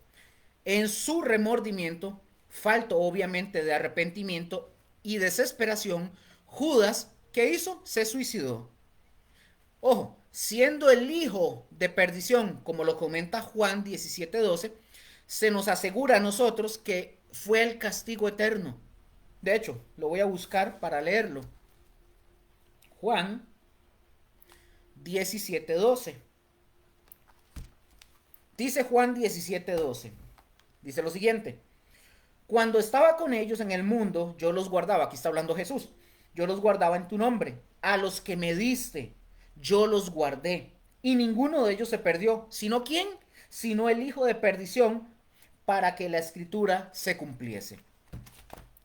En su remordimiento, falto obviamente de arrepentimiento y desesperación, Judas, ¿qué hizo? Se suicidó. Ojo, siendo el hijo de perdición, como lo comenta Juan 17:12, se nos asegura a nosotros que fue el castigo eterno. De hecho, lo voy a buscar para leerlo. Juan 17:12. Dice Juan 17:12. Dice lo siguiente. Cuando estaba con ellos en el mundo, yo los guardaba. Aquí está hablando Jesús. Yo los guardaba en tu nombre. A los que me diste, yo los guardé. Y ninguno de ellos se perdió. ¿Sino quién? Sino el hijo de perdición, para que la escritura se cumpliese.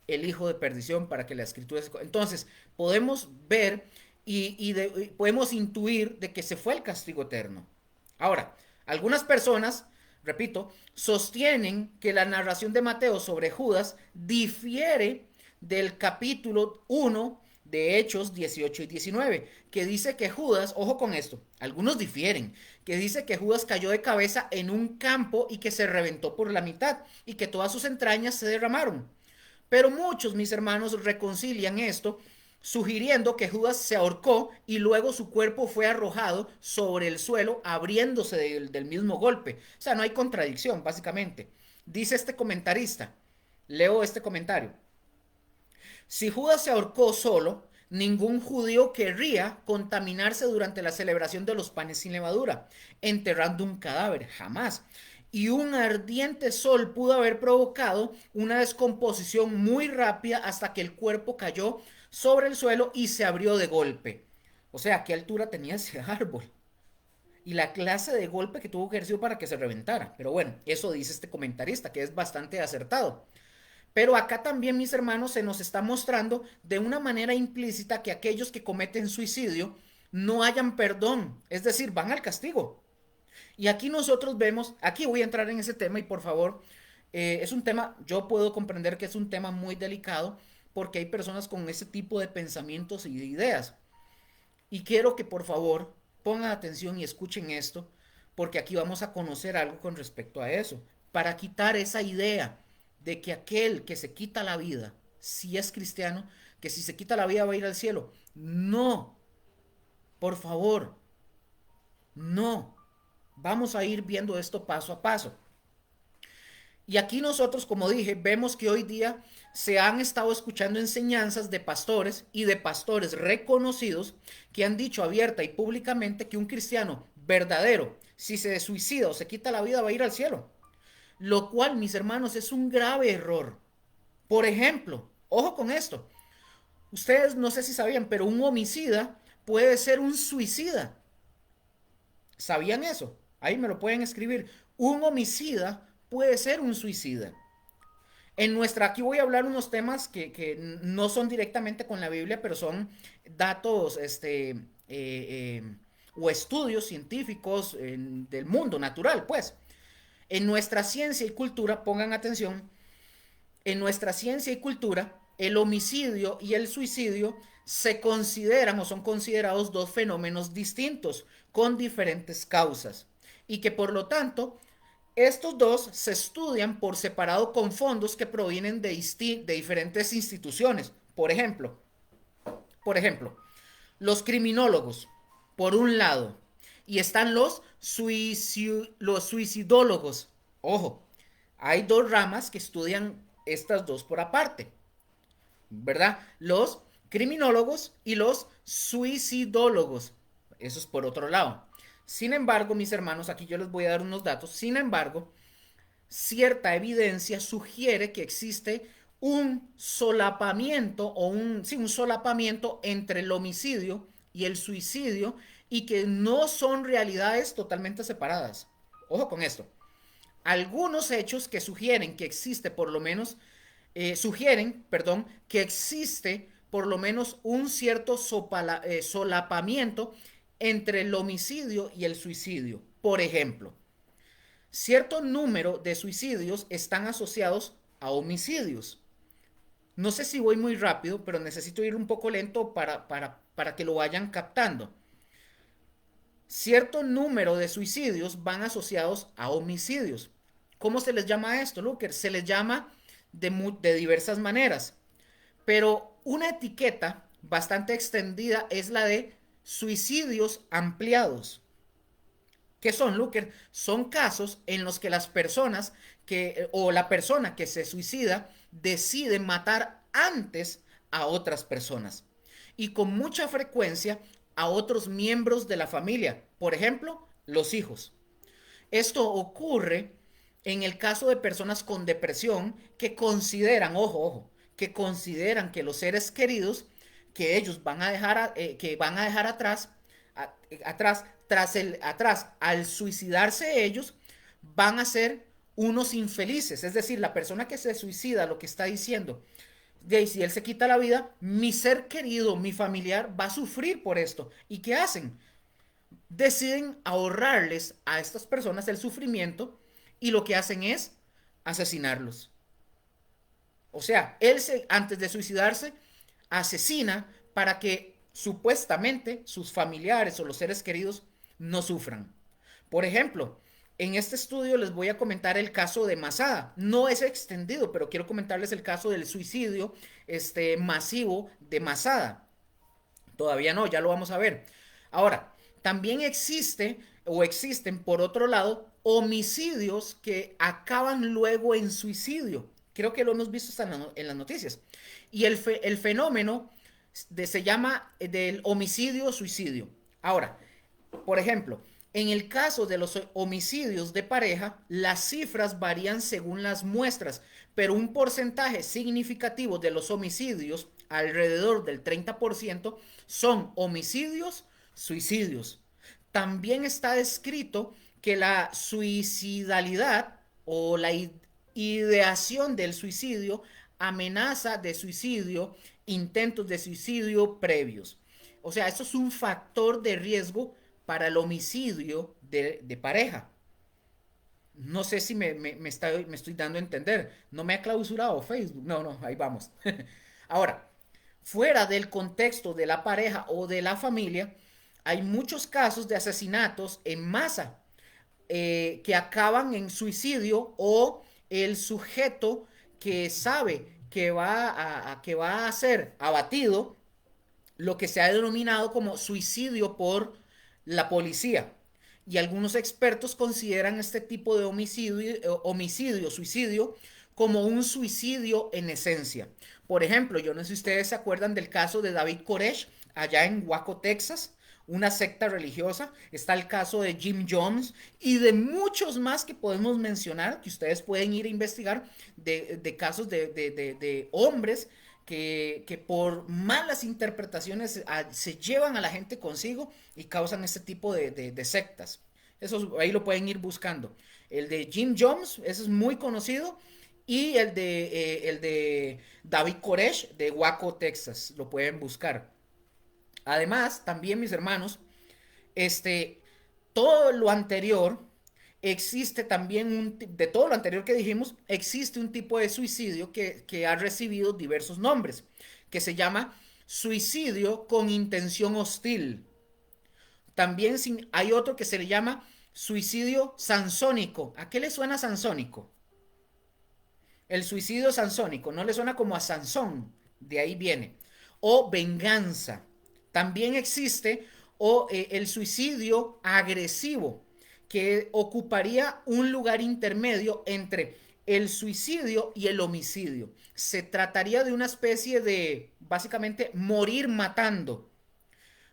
El hijo de perdición, para que la escritura se... Entonces, podemos ver y podemos intuir de que se fue el castigo eterno. Ahora, algunas personas, repito, sostienen que la narración de Mateo sobre Judas difiere del capítulo 1 de Hechos 18 y 19, que dice que Judas, ojo con esto, algunos difieren, que dice que Judas cayó de cabeza en un campo y que se reventó por la mitad y que todas sus entrañas se derramaron. Pero muchos, mis hermanos, reconcilian esto sugiriendo que Judas se ahorcó y luego su cuerpo fue arrojado sobre el suelo abriéndose del mismo golpe. O sea, no hay contradicción, básicamente. Dice este comentarista, leo este comentario. Si Judas se ahorcó solo, Ningún judío querría contaminarse durante la celebración de los panes sin levadura, enterrando un cadáver, jamás. Y un ardiente sol pudo haber provocado una descomposición muy rápida hasta que el cuerpo cayó sobre el suelo y se abrió de golpe. O sea, ¿a qué altura tenía ese árbol? Y la clase de golpe que tuvo que haber sido para que se reventara. Pero bueno, eso dice este comentarista, que es bastante acertado. Pero acá también, mis hermanos, se nos está mostrando de una manera implícita que aquellos que cometen suicidio no hayan perdón, es decir, van al castigo. Y aquí nosotros vemos, aquí voy a entrar en ese tema y por favor, es un tema, yo puedo comprender que es un tema muy delicado porque hay personas con ese tipo de pensamientos y de ideas. Y quiero que por favor pongan atención y escuchen esto, porque aquí vamos a conocer algo con respecto a eso, para quitar esa idea de que aquel que se quita la vida, si es cristiano, que si se quita la vida va a ir al cielo. No, por favor, no. Vamos a ir viendo esto paso a paso. Y aquí nosotros, como dije, vemos que hoy día se han estado escuchando enseñanzas de pastores y de pastores reconocidos que han dicho abierta y públicamente que un cristiano verdadero, si se suicida o se quita la vida, va a ir al cielo. Lo cual, mis hermanos, es un grave error. Por ejemplo, ojo con esto. Ustedes no sé si sabían, pero un homicida puede ser un suicida. ¿Sabían eso? Ahí me lo pueden escribir. Un homicida puede ser un suicida. Aquí voy a hablar unos temas que no son directamente con la Biblia, pero son datos o estudios científicos del mundo natural, pues. En nuestra ciencia y cultura, pongan atención, en nuestra ciencia y cultura, el homicidio y el suicidio se consideran o son considerados dos fenómenos distintos con diferentes causas y que por lo tanto estos dos se estudian por separado con fondos que provienen de diferentes instituciones. Por ejemplo, los criminólogos, por un lado, y están los suicidólogos. Ojo, hay dos ramas que estudian estas dos por aparte, ¿verdad? Los criminólogos y los suicidólogos. Eso es por otro lado. Sin embargo, mis hermanos, aquí yo les voy a dar unos datos. Sin embargo, cierta evidencia sugiere que existe un solapamiento un solapamiento entre el homicidio y el suicidio y que no son realidades totalmente separadas. Ojo con esto. Algunos hechos que sugieren que existe por lo menos, que existe por lo menos un cierto solapamiento entre el homicidio y el suicidio. Por ejemplo, cierto número de suicidios están asociados a homicidios. No sé si voy muy rápido, pero necesito ir un poco lento para que lo vayan captando. Cierto número de suicidios van asociados a homicidios. ¿Cómo se les llama a esto, Luker? Se les llama de diversas maneras. Pero una etiqueta bastante extendida es la de suicidios ampliados. ¿Qué son, Luker? Son casos en los que las personas o la persona que se suicida decide matar antes a otras personas y con mucha frecuencia a otros miembros de la familia, por ejemplo, los hijos. Esto ocurre en el caso de personas con depresión que consideran, ojo, que consideran que los seres queridos que ellos van a dejar, que van a dejar atrás, al suicidarse ellos, van a ser unos infelices. Es decir, la persona que se suicida lo que está diciendo, de si él se quita la vida, mi ser querido, mi familiar va a sufrir por esto. ¿Y qué hacen? Deciden ahorrarles a estas personas el sufrimiento y lo que hacen es asesinarlos. O sea, antes de suicidarse, asesina para que supuestamente sus familiares o los seres queridos no sufran. Por ejemplo, en este estudio les voy a comentar el caso de Masada. No es extendido, pero quiero comentarles el caso del suicidio masivo de Masada. Todavía no, ya lo vamos a ver. Ahora, también existen por otro lado homicidios que acaban luego en suicidio. Creo que lo hemos visto en las noticias. Y el fenómeno se llama del homicidio-suicidio. Ahora, por ejemplo, en el caso de los homicidios de pareja, las cifras varían según las muestras, pero un porcentaje significativo de los homicidios, alrededor del 30%, son homicidios, suicidios. También está descrito que la suicidalidad o la ideación del suicidio, amenaza de suicidio, intentos de suicidio previos. O sea, eso es un factor de riesgo para el homicidio de pareja. No sé si me estoy dando a entender. No me ha clausurado Facebook. No, no, ahí vamos. Ahora, fuera del contexto de la pareja o de la familia, hay muchos casos de asesinatos en masa que acaban en suicidio, o el sujeto que sabe que va a ser abatido, lo que se ha denominado como suicidio por la policía. Y algunos expertos consideran este tipo de homicidio, suicidio, como un suicidio en esencia. Por ejemplo, yo no sé si ustedes se acuerdan del caso de David Koresh allá en Waco, Texas, una secta religiosa. Está el caso de Jim Jones y de muchos más que podemos mencionar, que ustedes pueden ir a investigar, de casos de hombres que por malas interpretaciones se llevan a la gente consigo y causan este tipo de sectas. Eso ahí lo pueden ir buscando. El de Jim Jones, ese es muy conocido. Y el de David Koresh de Waco, Texas. Lo pueden buscar. Además, también mis hermanos, este, todo lo anterior, existe también de todo lo anterior que dijimos, existe un tipo de suicidio que ha recibido diversos nombres, que se llama suicidio con intención hostil. También hay otro que se le llama suicidio sansónico. ¿A qué le suena sansónico? El suicidio sansónico, ¿no le suena como a Sansón? De ahí viene. O venganza. También existe el suicidio agresivo, que ocuparía un lugar intermedio entre el suicidio y el homicidio. Se trataría de una especie de, básicamente, morir matando,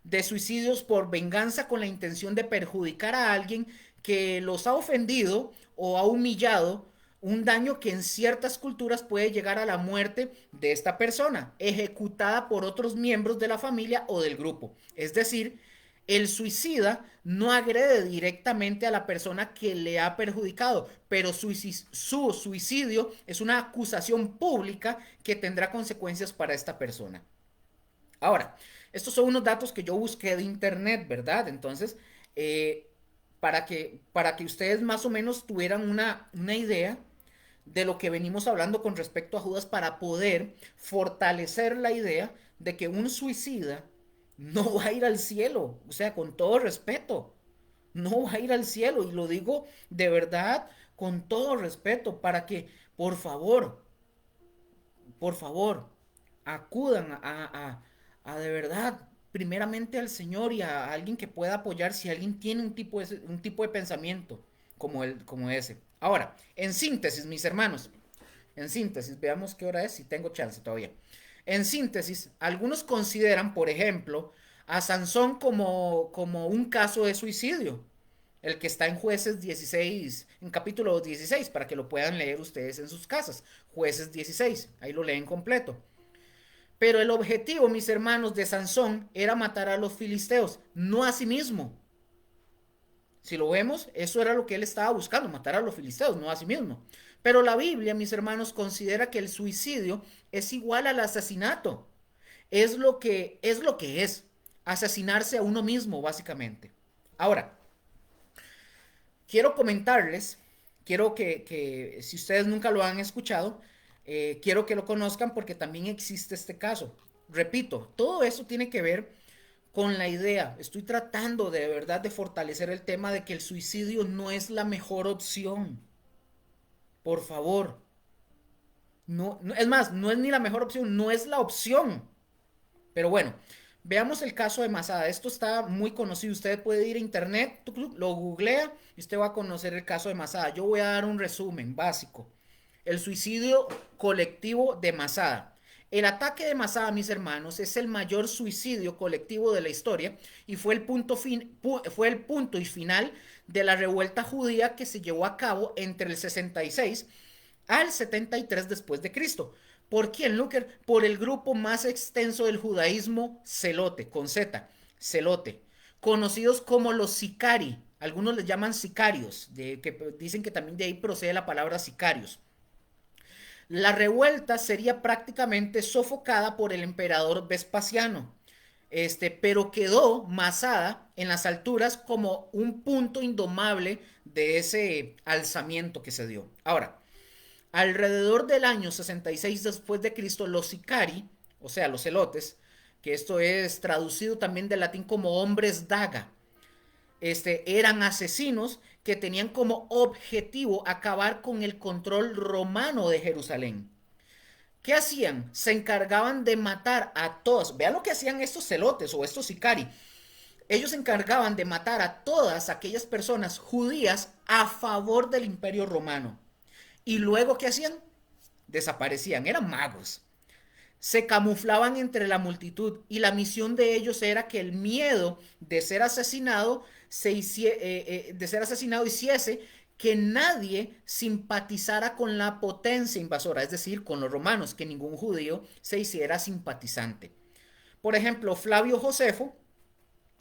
de suicidios por venganza con la intención de perjudicar a alguien que los ha ofendido o ha humillado, un daño que en ciertas culturas puede llegar a la muerte de esta persona, ejecutada por otros miembros de la familia o del grupo. Es decir, el suicida no agrede directamente a la persona que le ha perjudicado, pero su suicidio es una acusación pública que tendrá consecuencias para esta persona. Ahora, estos son unos datos que yo busqué de internet, ¿verdad? Entonces, eh, para que ustedes más o menos tuvieran una idea de lo que venimos hablando con respecto a Judas, para poder fortalecer la idea de que un suicida no va a ir al cielo. O sea, con todo respeto, no va a ir al cielo. Y lo digo de verdad, con todo respeto, para que, por favor, acudan a de verdad, primeramente al Señor y a alguien que pueda apoyar si alguien tiene un tipo de pensamiento como ese. Ahora, en síntesis, mis hermanos, en síntesis, veamos qué hora es, si tengo chance todavía. En síntesis, algunos consideran, por ejemplo, a Sansón como un caso de suicidio, el que está en Jueces 16, en capítulo 16, para que lo puedan leer ustedes en sus casas. Jueces 16, ahí lo leen completo. Pero el objetivo, mis hermanos, de Sansón era matar a los filisteos, no a sí mismo. Si lo vemos, eso era lo que él estaba buscando, matar a los filisteos, no a sí mismo. Pero la Biblia, mis hermanos, considera que el suicidio es igual al asesinato. Es lo que es, asesinarse a uno mismo, básicamente. Ahora, quiero comentarles, quiero que si ustedes nunca lo han escuchado, quiero que lo conozcan porque también existe este caso. Repito, todo eso tiene que ver con la idea. Estoy tratando de verdad de fortalecer el tema de que el suicidio no es la mejor opción. Por favor. No, no, es más, no es ni la mejor opción, no es la opción. Pero bueno, veamos el caso de Masada. Esto está muy conocido. Usted puede ir a internet, lo googlea y usted va a conocer el caso de Masada. Yo voy a dar un resumen básico. El suicidio colectivo de Masada. El ataque de Masada, mis hermanos, es el mayor suicidio colectivo de la historia y fue fue el punto y final de la revuelta judía que se llevó a cabo entre el 66 al 73 después de Cristo. ¿Por quién, Luker? Por el grupo más extenso del judaísmo, Celote, con Z, Celote, conocidos como los sicari. Algunos les llaman sicarios, que dicen que también de ahí procede la palabra sicarios. La revuelta sería prácticamente sofocada por el emperador Vespasiano, pero quedó Masada en las alturas como un punto indomable de ese alzamiento que se dio. Ahora, alrededor del año 66 después de Cristo, los sicari, o sea, los celotes, que esto es traducido también del latín como hombres daga, eran asesinos que tenían como objetivo acabar con el control romano de Jerusalén. ¿Qué hacían? Se encargaban de matar a todos. Vean lo que hacían estos celotes o estos sicari. Ellos se encargaban de matar a todas aquellas personas judías a favor del imperio romano. Y luego, ¿qué hacían? Desaparecían, eran magos. Se camuflaban entre la multitud y la misión de ellos era que el miedo de ser asesinado, hiciese que nadie simpatizara con la potencia invasora, es decir, con los romanos, que ningún judío se hiciera simpatizante. Por ejemplo, Flavio Josefo,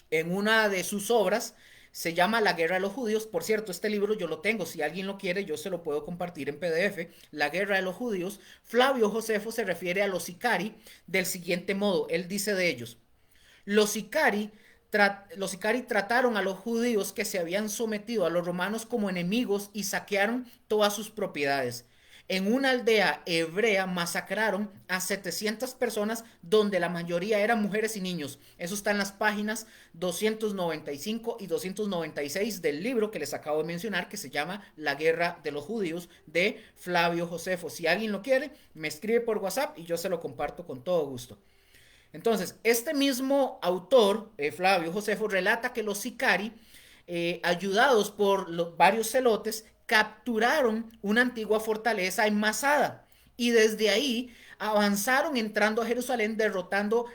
en una de sus obras, se llama La Guerra de los Judíos. Por cierto, este libro yo lo tengo, si alguien lo quiere, yo se lo puedo compartir en PDF. La Guerra de los Judíos. Flavio Josefo se refiere a los sicari del siguiente modo. Él dice de ellos: los sicari, los sicari trataron a los judíos que se habían sometido a los romanos como enemigos y saquearon todas sus propiedades. En una aldea hebrea masacraron a 700 personas, donde la mayoría eran mujeres y niños. Eso está en las páginas 295 y 296 del libro que les acabo de mencionar, que se llama La Guerra de los Judíos, de Flavio Josefo. Si alguien lo quiere, me escribe por WhatsApp y yo se lo comparto con todo gusto. Entonces, este mismo autor, Flavio Josefo, relata que los sicari, ayudados por los varios celotes, capturaron una antigua fortaleza en Masada y desde ahí avanzaron entrando a Jerusalén, derrotando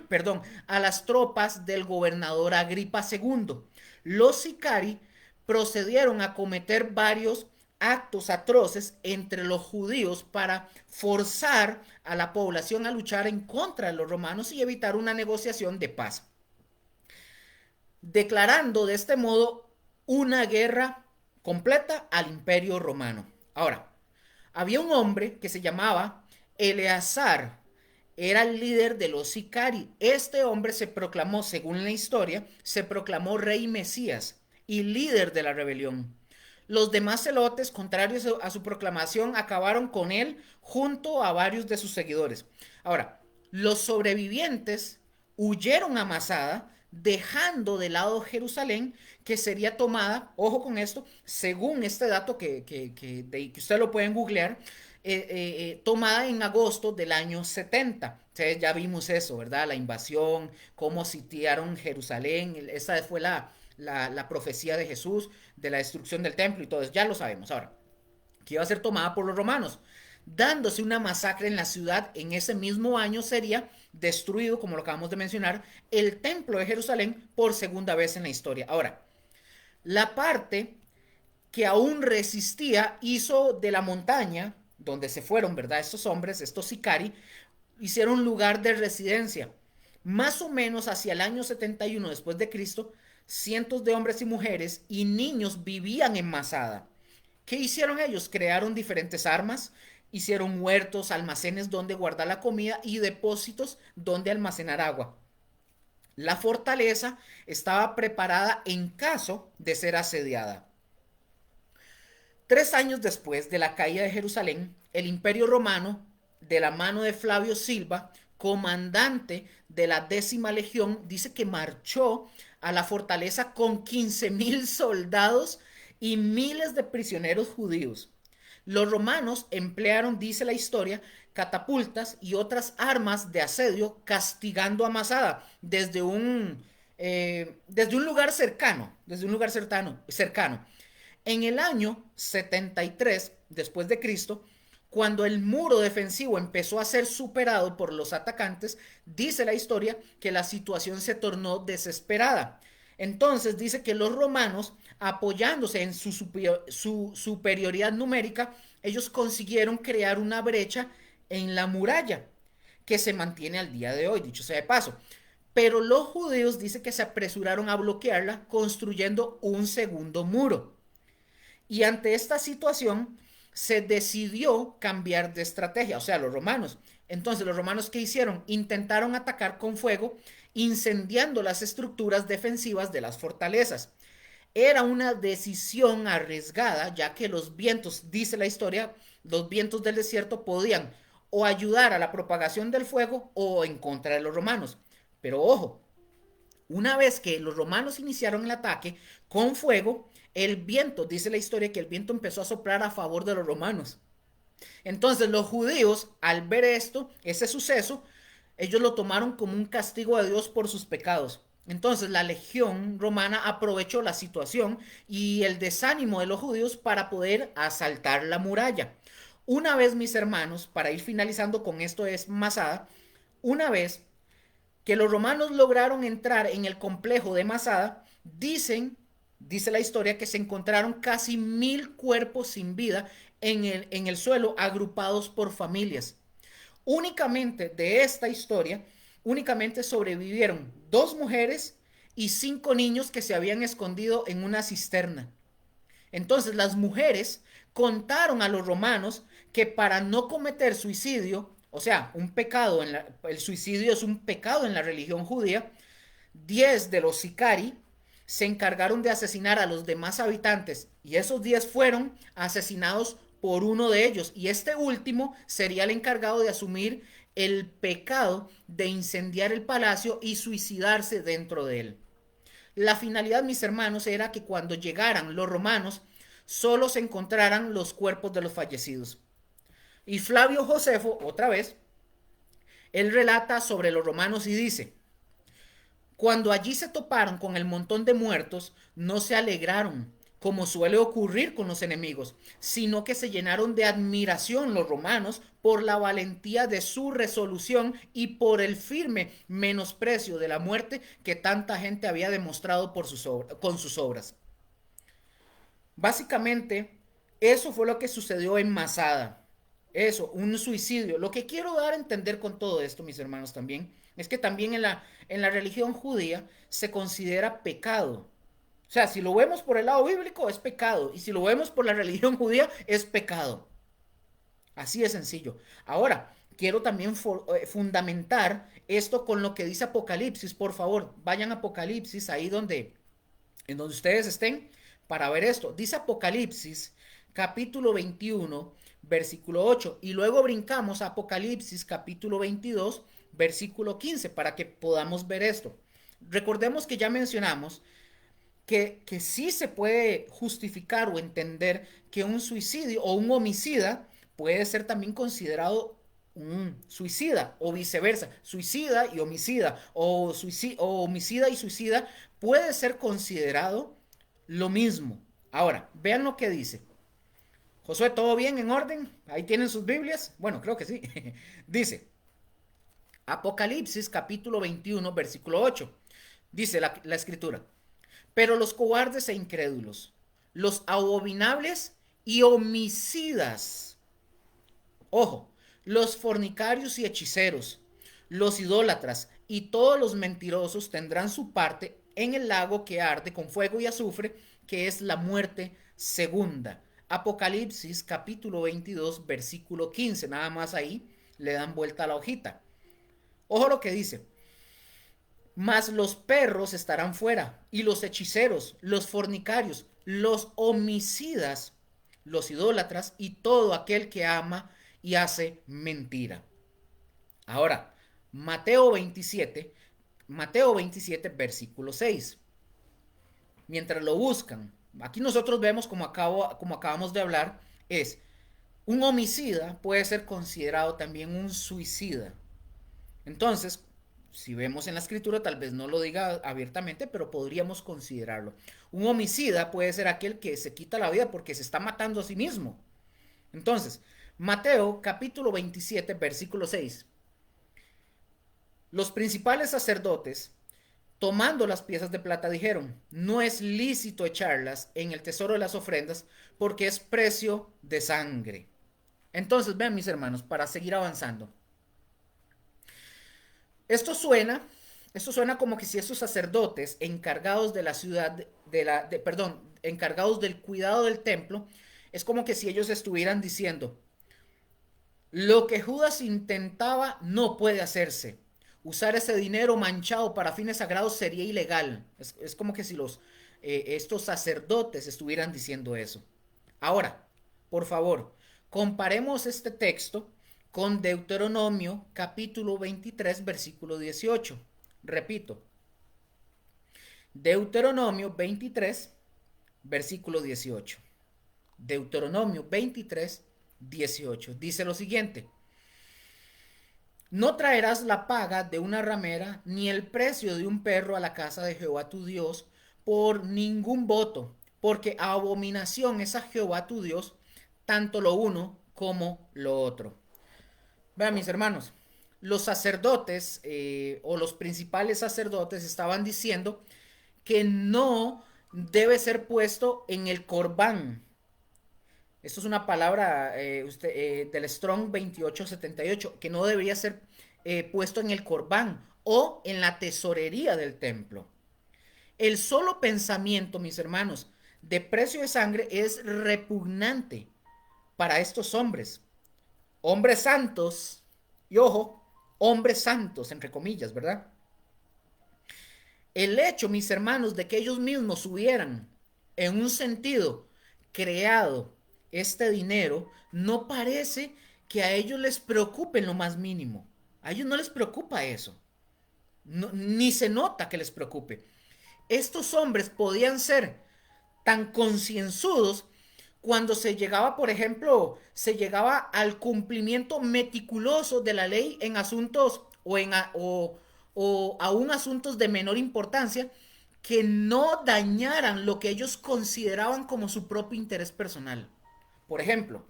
perdón, a las tropas del gobernador Agripa II. Los sicari procedieron a cometer varios actos atroces entre los judíos para forzar a la población a luchar en contra de los romanos y evitar una negociación de paz, declarando de este modo una guerra completa al imperio romano. Ahora, había un hombre que se llamaba Eleazar, era el líder de los sicari. Este hombre se proclamó, según la historia, se proclamó rey Mesías y líder de la rebelión. Los demás celotes, contrarios a su proclamación, acabaron con él junto a varios de sus seguidores. Ahora, los sobrevivientes huyeron a Masada, dejando de lado Jerusalén, que sería tomada, ojo con esto, según este dato que ustedes lo pueden googlear, tomada en agosto del año 70. Entonces ya vimos eso, ¿verdad? La invasión, cómo sitiaron Jerusalén, esa fue la profecía de Jesús de la destrucción del templo y todo eso, ya lo sabemos. Ahora, que iba a ser tomada por los romanos, dándose una masacre en la ciudad. En ese mismo año sería destruido, como lo acabamos de mencionar, el templo de Jerusalén por segunda vez en la historia. Ahora, la parte que aún resistía hizo de la montaña donde se fueron, ¿verdad? Estos hombres, estos sicari, hicieron lugar de residencia. Más o menos hacia el año 71 después de Cristo, cientos de hombres y mujeres y niños vivían en Masada. ¿Qué hicieron ellos? Crearon diferentes armas, hicieron huertos, almacenes donde guardar la comida y depósitos donde almacenar agua. La fortaleza estaba preparada en caso de ser asediada. 3 años después de la caída de Jerusalén, el Imperio Romano, de la mano de Flavio Silva, comandante de la 10ª Legión, dice que marchó a la fortaleza con 15,000 soldados y miles de prisioneros judíos. Los romanos emplearon, dice la historia, catapultas y otras armas de asedio, castigando a Masada desde un lugar cercano, En el año 73 después de Cristo, cuando el muro defensivo empezó a ser superado por los atacantes, dice la historia que la situación se tornó desesperada. Entonces dice que los romanos, apoyándose en su superioridad numérica, ellos consiguieron crear una brecha en la muralla que se mantiene al día de hoy, dicho sea de paso. Pero los judíos dice que se apresuraron a bloquearla construyendo un segundo muro. Y ante esta situación se decidió cambiar de estrategia, o sea, los romanos. Entonces, los romanos, ¿qué hicieron? Intentaron atacar con fuego, incendiando las estructuras defensivas de las fortalezas. Era una decisión arriesgada, ya que los vientos, dice la historia, los vientos del desierto podían o ayudar a la propagación del fuego o en contra de los romanos. Pero ojo, una vez que los romanos iniciaron el ataque con fuego, el viento, dice la historia, que el viento empezó a soplar a favor de los romanos. Entonces los judíos, al ver esto, ese suceso, ellos lo tomaron como un castigo de Dios por sus pecados. Entonces la legión romana aprovechó la situación y el desánimo de los judíos para poder asaltar la muralla. Una vez, mis hermanos, para ir finalizando con esto es Masada, una vez que los romanos lograron entrar en el complejo de Masada, dice la historia, que se encontraron casi 1000 cuerpos sin vida en el suelo, agrupados por familias. Únicamente de esta historia, únicamente sobrevivieron 2 mujeres y 5 niños que se habían escondido en una cisterna. Entonces las mujeres contaron a los romanos que para no cometer suicidio, o sea, un pecado, el suicidio es un pecado en la religión judía, 10 de los sicari se encargaron de asesinar a los demás habitantes y esos 10 fueron asesinados por uno de ellos y este último sería el encargado de asumir el pecado de incendiar el palacio y suicidarse dentro de él. La finalidad, mis hermanos, era que cuando llegaran los romanos solo se encontraran los cuerpos de los fallecidos. Y Flavio Josefo, otra vez, él relata sobre los romanos y dice: cuando allí se toparon con el montón de muertos, no se alegraron, como suele ocurrir con los enemigos, sino que se llenaron de admiración los romanos por la valentía de su resolución y por el firme menosprecio de la muerte que tanta gente había demostrado con sus obras. Básicamente, eso fue lo que sucedió en Masada. Eso, un suicidio. Lo que quiero dar a entender con todo esto, mis hermanos, también, es que también en la religión judía se considera pecado. O sea, si lo vemos por el lado bíblico, es pecado. Y si lo vemos por la religión judía, es pecado. Así de sencillo. Ahora, quiero también fundamentar esto con lo que dice Apocalipsis. Por favor, vayan a Apocalipsis, ahí en donde ustedes estén, para ver esto. Dice Apocalipsis, capítulo 21, versículo 8. Y luego brincamos a Apocalipsis, capítulo 22, versículo 15, para que podamos ver esto. Recordemos que ya mencionamos que sí se puede justificar o entender que un suicidio o un homicida puede ser también considerado un suicida o viceversa, suicida y homicida o homicida y suicida puede ser considerado lo mismo. Ahora, vean lo que dice. Josué, ¿todo bien en orden? Ahí tienen sus Biblias. Bueno, creo que sí. Dice, Apocalipsis capítulo 21, versículo 8. Dice la escritura. Pero los cobardes e incrédulos, los abominables y homicidas, ojo, los fornicarios y hechiceros, los idólatras y todos los mentirosos tendrán su parte en el lago que arde con fuego y azufre, que es la muerte segunda. Apocalipsis capítulo 22, versículo 15. Nada más ahí le dan vuelta a la hojita. Ojo lo que dice. Mas los perros estarán fuera, y los hechiceros, los fornicarios, los homicidas, los idólatras y todo aquel que ama y hace mentira. Ahora, Mateo 27, versículo 6. Mientras lo buscan, aquí nosotros vemos como acabamos de hablar, es un homicida puede ser considerado también un suicida. Entonces, si vemos en la escritura, tal vez no lo diga abiertamente, pero podríamos considerarlo. Un homicida puede ser aquel que se quita la vida porque se está matando a sí mismo. Entonces, Mateo capítulo 27, versículo 6. Los principales sacerdotes, tomando las piezas de plata, dijeron: no es lícito echarlas en el tesoro de las ofrendas, porque es precio de sangre. Entonces, vean mis hermanos, para seguir avanzando. Esto suena, esto suena como que si esos sacerdotes encargados de la ciudad, perdón, encargados del cuidado del templo, es como que si ellos estuvieran diciendo: lo que Judas intentaba no puede hacerse. Usar ese dinero manchado para fines sagrados sería ilegal. Es como que si estos sacerdotes estuvieran diciendo eso. Ahora, por favor, comparemos este texto con Deuteronomio capítulo 23, versículo 18. Repito, Deuteronomio 23, versículo 18. Deuteronomio 23, 18. Dice lo siguiente: no traerás la paga de una ramera ni el precio de un perro a la casa de Jehová tu Dios por ningún voto, porque abominación es a Jehová tu Dios tanto lo uno como lo otro. Vean mis hermanos, los sacerdotes o los principales sacerdotes estaban diciendo que no debe ser puesto en el corbán. Esto es una palabra del Strong 2878, que no debería ser puesto en el corbán o en la tesorería del templo. El solo pensamiento, mis hermanos, de precio de sangre es repugnante para estos hombres. Hombres santos, y ojo, hombres santos, entre comillas, ¿verdad? El hecho, mis hermanos, de que ellos mismos hubieran, en un sentido, creado este dinero, no parece que a ellos les preocupe en lo más mínimo. A ellos no les preocupa eso. No, ni se nota que les preocupe. Estos hombres podían ser tan concienzudos cuando se llegaba, por ejemplo, se llegaba al cumplimiento meticuloso de la ley en asuntos o aún asuntos de menor importancia que no dañaran lo que ellos consideraban como su propio interés personal. Por ejemplo,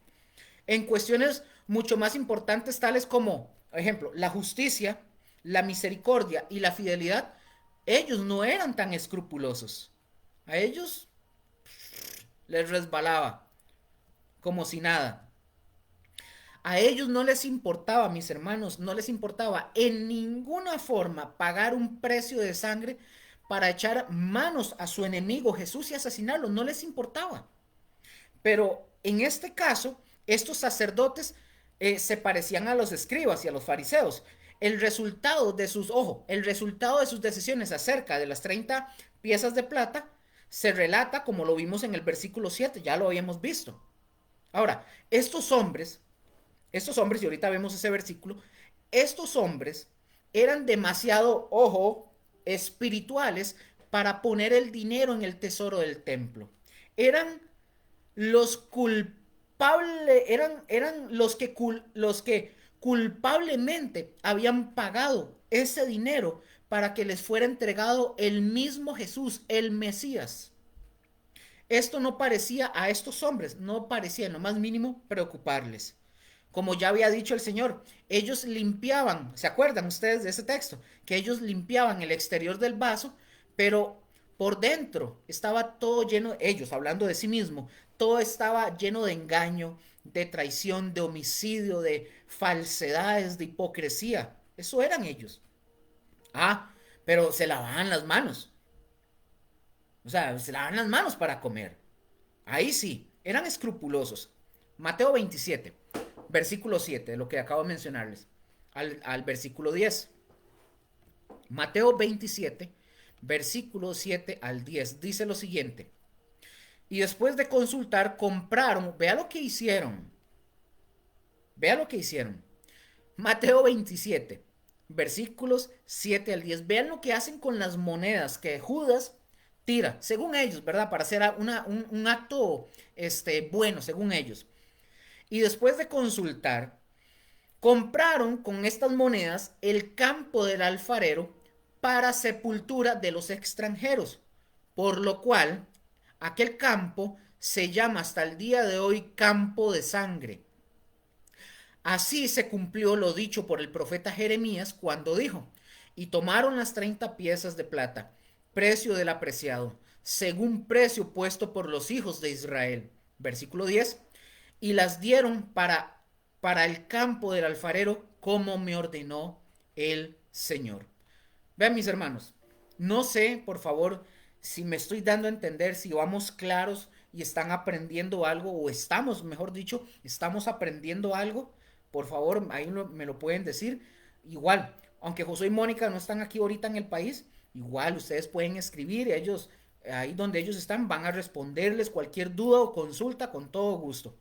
en cuestiones mucho más importantes tales como, por ejemplo, la justicia, la misericordia y la fidelidad, ellos no eran tan escrupulosos. A ellos les resbalaba como si nada. A ellos no les importaba, mis hermanos, no les importaba en ninguna forma pagar un precio de sangre para echar manos a su enemigo Jesús y asesinarlo. No les importaba. Pero en este caso, estos sacerdotes se parecían a los escribas y a los fariseos. El resultado de sus, ojo, el resultado de sus decisiones acerca de las 30 piezas de plata se relata como lo vimos en el versículo 7, ya lo habíamos visto. Ahora, estos hombres, y ahorita vemos ese versículo, estos hombres eran demasiado, ojo, espirituales para poner el dinero en el tesoro del templo. Eran los culpables, eran los que culpablemente habían pagado ese dinero para que les fuera entregado el mismo Jesús, el Mesías. Esto no parecía a estos hombres, no parecía en lo más mínimo preocuparles. Como ya había dicho el Señor, ellos limpiaban, ¿se acuerdan ustedes de ese texto? Que ellos limpiaban el exterior del vaso, pero por dentro estaba todo lleno, ellos hablando de sí mismo, todo estaba lleno de engaño, de traición, de homicidio, de falsedades, de hipocresía. Eso eran ellos. Ah, pero se lavaban las manos. O sea, se lavaban las manos para comer. Ahí sí, eran escrupulosos. Mateo 27, versículo 7, lo que acabo de mencionarles, al versículo 10. Mateo 27, versículo 7 al 10, dice lo siguiente. Y después de consultar, compraron, vea lo que hicieron. Vea lo que hicieron. Mateo 27, versículos 7 al 10. Vean lo que hacen con las monedas que Judas tira, según ellos, ¿verdad? Para hacer un acto bueno, según ellos. Y después de consultar, compraron con estas monedas el campo del alfarero para sepultura de los extranjeros, por lo cual aquel campo se llama hasta el día de hoy campo de sangre. Así se cumplió lo dicho por el profeta Jeremías cuando dijo, y tomaron las 30 piezas de plata, precio del apreciado, según precio puesto por los hijos de Israel. Versículo 10, y las dieron para el campo del alfarero como me ordenó el Señor. Vean mis hermanos, no sé, por favor, si me estoy dando a entender, si vamos claros y están aprendiendo algo, o estamos, mejor dicho, estamos aprendiendo algo. Por favor, ahí me lo pueden decir. Igual, aunque José y Mónica no están aquí ahorita en el país, igual ustedes pueden escribir, ellos, ahí donde ellos están, van a responderles cualquier duda o consulta con todo gusto.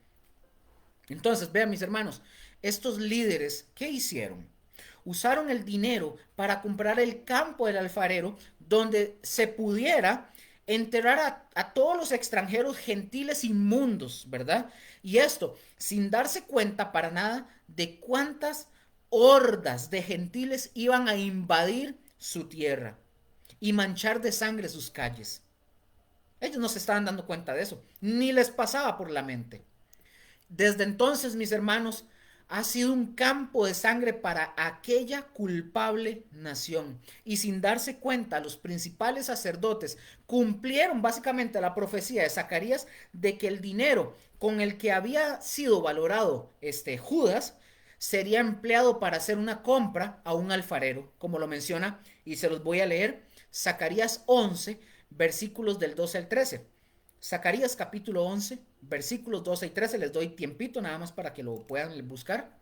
Entonces, vean mis hermanos, estos líderes, ¿qué hicieron? Usaron el dinero para comprar el campo del alfarero donde se pudiera enterrar a todos los extranjeros gentiles inmundos, ¿verdad? Y esto sin darse cuenta para nada de cuántas hordas de gentiles iban a invadir su tierra y manchar de sangre sus calles. Ellos no se estaban dando cuenta de eso, ni les pasaba por la mente. Desde entonces, mis hermanos, ha sido un campo de sangre para aquella culpable nación. Y sin darse cuenta, los principales sacerdotes cumplieron básicamente la profecía de Zacarías de que el dinero con el que había sido valorado Judas sería empleado para hacer una compra a un alfarero, como lo menciona, y se los voy a leer, Zacarías 11, versículos del 12 al 13. Zacarías capítulo 11, versículos 12 y 13, les doy tiempito nada más para que lo puedan buscar.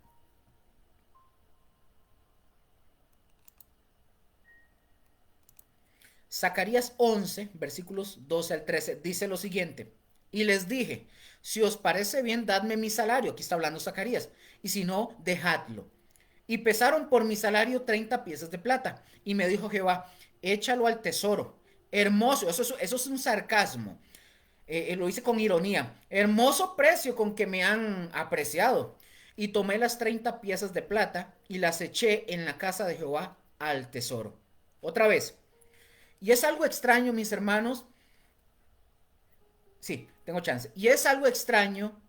Zacarías 11, versículos 12 al 13, dice lo siguiente, y les dije, si os parece bien, dadme mi salario, aquí está hablando Zacarías, y si no, dejadlo. Y pesaron por mi salario 30 piezas de plata, y me dijo Jehová, échalo al tesoro, hermoso, eso es un sarcasmo, lo hice con ironía. Hermoso precio con que me han apreciado. Y tomé las 30 piezas de plata y las eché en la casa de Jehová al tesoro. Otra vez. Y es algo extraño, mis hermanos. Sí, tengo chance. Y es algo extraño.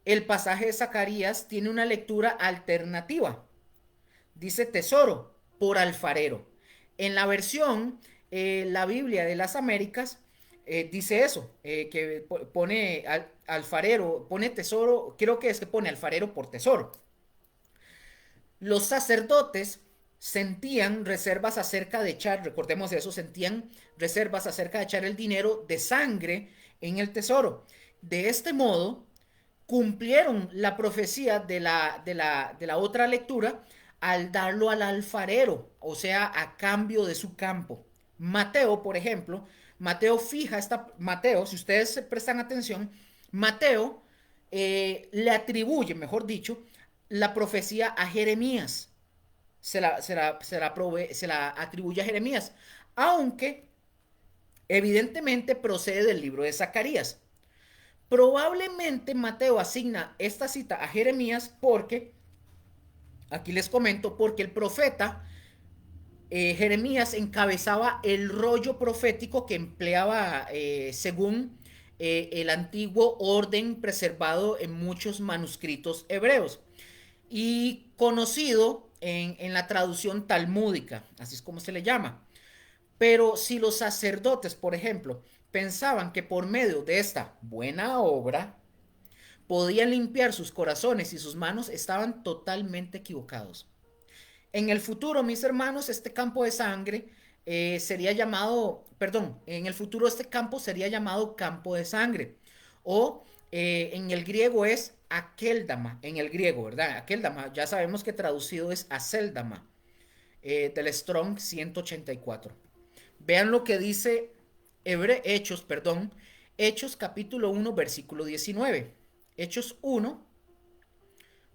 El pasaje de Zacarías tiene una lectura alternativa. Dice tesoro por alfarero. En la versión, la Biblia de las Américas, dice eso, que pone alfarero, pone tesoro, creo que es que pone alfarero por tesoro. Los sacerdotes sentían reservas acerca de echar, recordemos eso, sentían reservas acerca de echar el dinero de sangre en el tesoro. De este modo, cumplieron la profecía de la otra lectura al darlo al alfarero, o sea, a cambio de su campo. Mateo, por ejemplo, Mateo, si ustedes se prestan atención, Mateo le atribuye, mejor dicho, la profecía a Jeremías. Se la atribuye a Jeremías, aunque evidentemente procede del libro de Zacarías. Probablemente Mateo asigna esta cita a Jeremías porque, aquí les comento, porque el profeta Jeremías encabezaba el rollo profético que empleaba según el antiguo orden preservado en muchos manuscritos hebreos y conocido en la traducción talmúdica, así es como se le llama. Pero si los sacerdotes, por ejemplo, pensaban que por medio de esta buena obra podían limpiar sus corazones y sus manos, estaban totalmente equivocados. En el futuro, mis hermanos, este campo de sangre sería llamado, perdón, en el futuro este campo sería llamado campo de sangre. O en el griego es Akeldama, en el griego, ¿verdad? Akeldama, ya sabemos que traducido es Aceldama, del Strong 184. Vean lo que dice Hechos, perdón, Hechos capítulo 1, versículo 19. Hechos 1,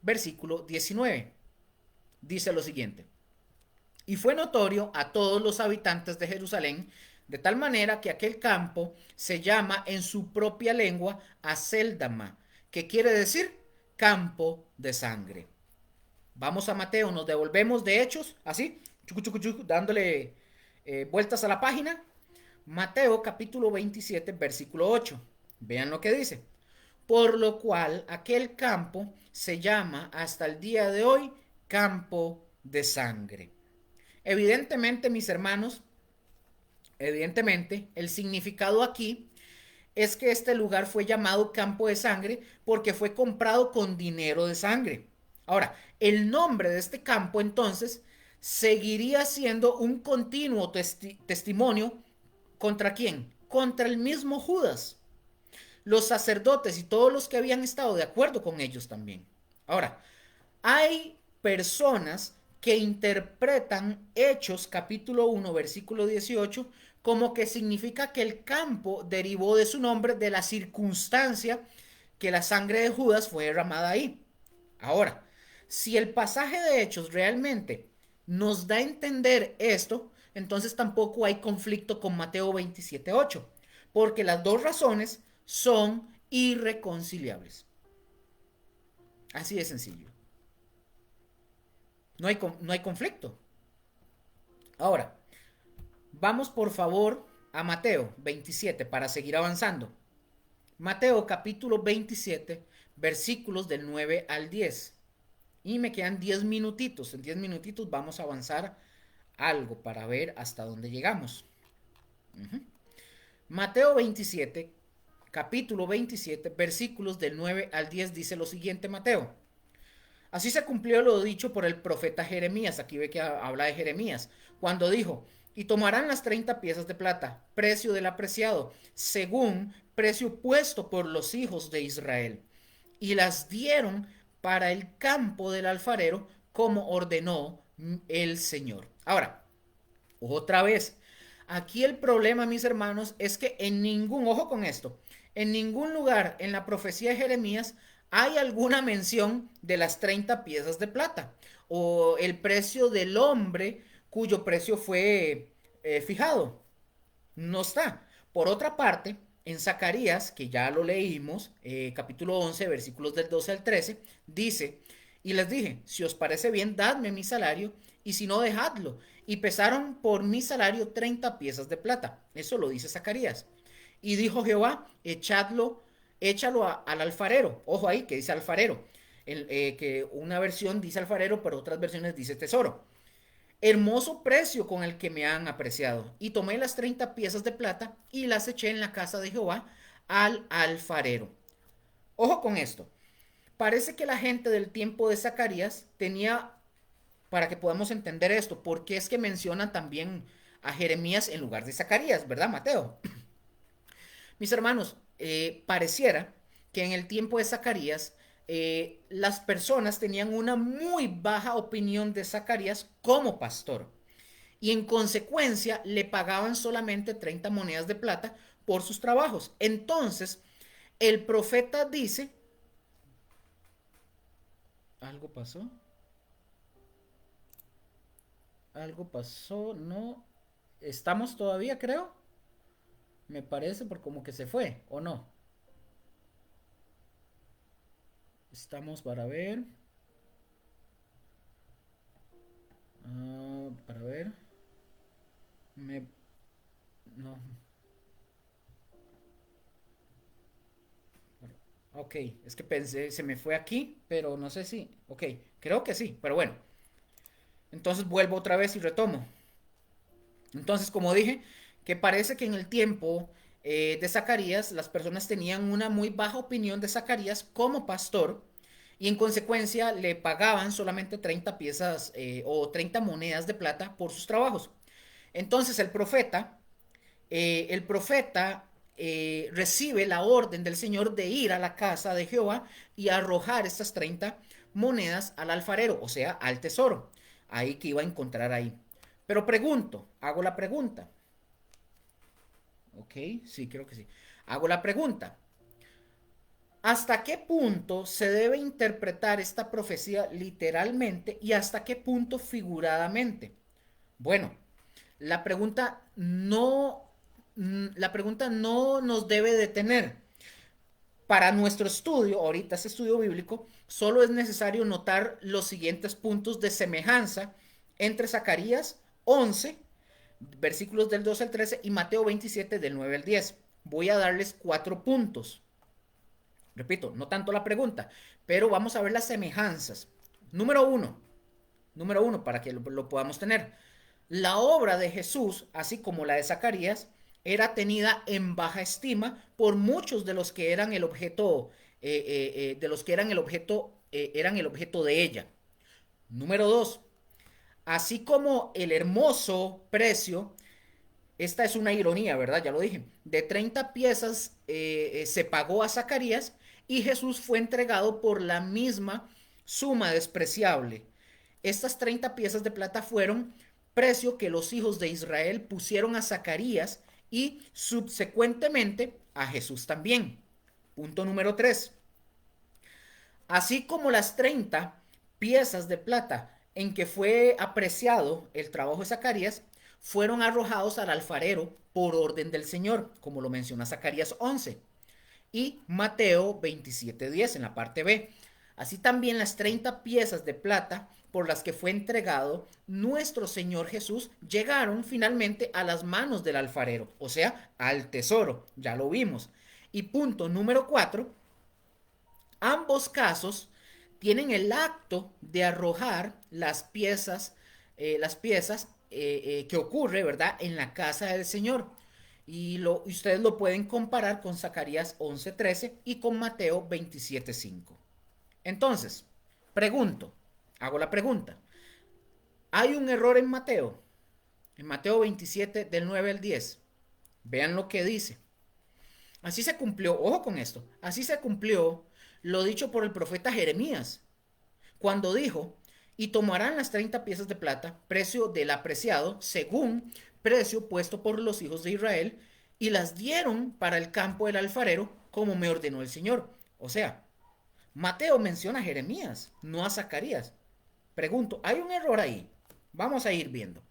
versículo 19. Dice lo siguiente. Y fue notorio a todos los habitantes de Jerusalén, de tal manera que aquel campo se llama en su propia lengua Aceldama, que quiere decir campo de sangre. Vamos a Mateo, nos devolvemos de Hechos, así, chucu, chucu, chucu, dándole vueltas a la página. Mateo capítulo 27, versículo 8. Vean lo que dice. por lo cual aquel campo se llama hasta el día de hoy campo de sangre. Evidentemente, mis hermanos, evidentemente, el significado aquí es que este lugar fue llamado campo de sangre porque fue comprado con dinero de sangre. Ahora, el nombre de este campo entonces seguiría siendo un continuo testimonio contra quién? Contra el mismo Judas, los sacerdotes y todos los que habían estado de acuerdo con ellos también. Ahora, hay personas que interpretan Hechos capítulo 1 versículo 18 como que significa que el campo derivó de su nombre de la circunstancia que la sangre de Judas fue derramada ahí. Ahora, si el pasaje de Hechos realmente nos da a entender esto, entonces tampoco hay conflicto con Mateo 27:8, porque las dos razones son irreconciliables. Así de sencillo. No hay conflicto. Ahora, vamos por favor a Mateo 27 para seguir avanzando. Mateo capítulo 27, versículos del 9 al 10. Y me quedan 10 minutitos. En 10 minutitos vamos a avanzar algo para ver hasta dónde llegamos. Mateo 27, capítulo 27, versículos del 9 al 10 dice lo siguiente, Mateo. Así se cumplió lo dicho por el profeta Jeremías. Aquí ve que habla de Jeremías. Cuando dijo, y tomarán las 30 piezas de plata, precio del apreciado, según precio puesto por los hijos de Israel. Y las dieron para el campo del alfarero, como ordenó el Señor. Ahora, otra vez, aquí el problema, mis hermanos, es que en ningún, ojo con esto, en ningún lugar en la profecía de Jeremías hay alguna mención de las 30 piezas de plata o el precio del hombre cuyo precio fue fijado. No está. Por otra parte, en Zacarías, que ya lo leímos, capítulo 11, versículos del 12 al 13, dice, y les dije, si os parece bien, dadme mi salario, y si no, dejadlo. Y pesaron por mi salario 30 piezas de plata. Eso lo dice Zacarías. Y dijo Jehová, échalo al alfarero. Ojo ahí, que dice alfarero. Que una versión dice alfarero, pero otras versiones dice tesoro. Hermoso precio con el que me han apreciado. Y tomé las 30 piezas de plata y las eché en la casa de Jehová al alfarero. Ojo con esto. Parece que la gente del tiempo de Zacarías tenía, para que podamos entender esto, porque es que mencionan también a Jeremías en lugar de Zacarías, ¿verdad, Mateo? Mis hermanos, pareciera que en el tiempo de Zacarías las personas tenían una muy baja opinión de Zacarías como pastor y en consecuencia le pagaban solamente 30 monedas de plata por sus trabajos. Entonces, el profeta dice, ¿algo pasó? ¿Algo pasó? No. ¿Estamos todavía, creo? Me parece por como que se fue, ¿o no? Estamos para ver. Para ver. Me... No. Ok, es que pensé, se me fue aquí, pero no sé si... Ok, creo que sí, pero bueno. Entonces vuelvo otra vez y retomo. Entonces, como dije, que parece que en el tiempo de Zacarías las personas tenían una muy baja opinión de Zacarías como pastor y en consecuencia le pagaban solamente 30 piezas o 30 monedas de plata por sus trabajos. Entonces el profeta recibe la orden del Señor de ir a la casa de Jehová y arrojar estas 30 monedas al alfarero, o sea, al tesoro, ahí que iba a encontrar ahí. Pero pregunto, hago la pregunta. Ok, sí, creo que sí. Hago la pregunta. ¿Hasta qué punto se debe interpretar esta profecía literalmente y hasta qué punto figuradamente? Bueno, la pregunta no, la pregunta no nos debe detener. Para nuestro estudio, ahorita ese estudio bíblico, solo es necesario notar los siguientes puntos de semejanza entre Zacarías 11, versículos del 12 al 13, y Mateo 27, del 9 al 10. Voy a darles 4 puntos. Repito, no tanto la pregunta, pero vamos a ver las semejanzas. Número uno, para que lo podamos tener. La obra de Jesús, así como la de Zacarías, era tenida en baja estima por muchos de los que eran el objeto, eran el objeto de ella. Número dos, así como el hermoso precio, esta es una ironía, ¿verdad? Ya lo dije, de 30 piezas se pagó a Zacarías y Jesús fue entregado por la misma suma despreciable. Estas 30 piezas de plata fueron precio que los hijos de Israel pusieron a Zacarías y subsecuentemente a Jesús también. Punto número 3. Así como las 30 piezas de plata en que fue apreciado el trabajo de Zacarías, fueron arrojados al alfarero por orden del Señor, como lo menciona Zacarías 11 y Mateo 27:10 en la parte B. Así también las 30 piezas de plata por las que fue entregado nuestro Señor Jesús llegaron finalmente a las manos del alfarero, o sea, al tesoro, ya lo vimos. Y punto número 4, ambos casos tienen el acto de arrojar las piezas que ocurre, ¿verdad?, en la casa del Señor. Y ustedes lo pueden comparar con Zacarías 11:13 y con Mateo 27:5. Entonces, pregunto, hago la pregunta. ¿Hay un error en Mateo? En Mateo 27 del 9 al 10. Vean lo que dice. Así se cumplió, ojo con esto, así se cumplió lo dicho por el profeta Jeremías, cuando dijo, y tomarán las 30 piezas de plata, precio del apreciado, según precio puesto por los hijos de Israel, y las dieron para el campo del alfarero, como me ordenó el Señor. O sea, Mateo menciona a Jeremías, no a Zacarías. Pregunto, ¿hay un error ahí? Vamos a ir viendo.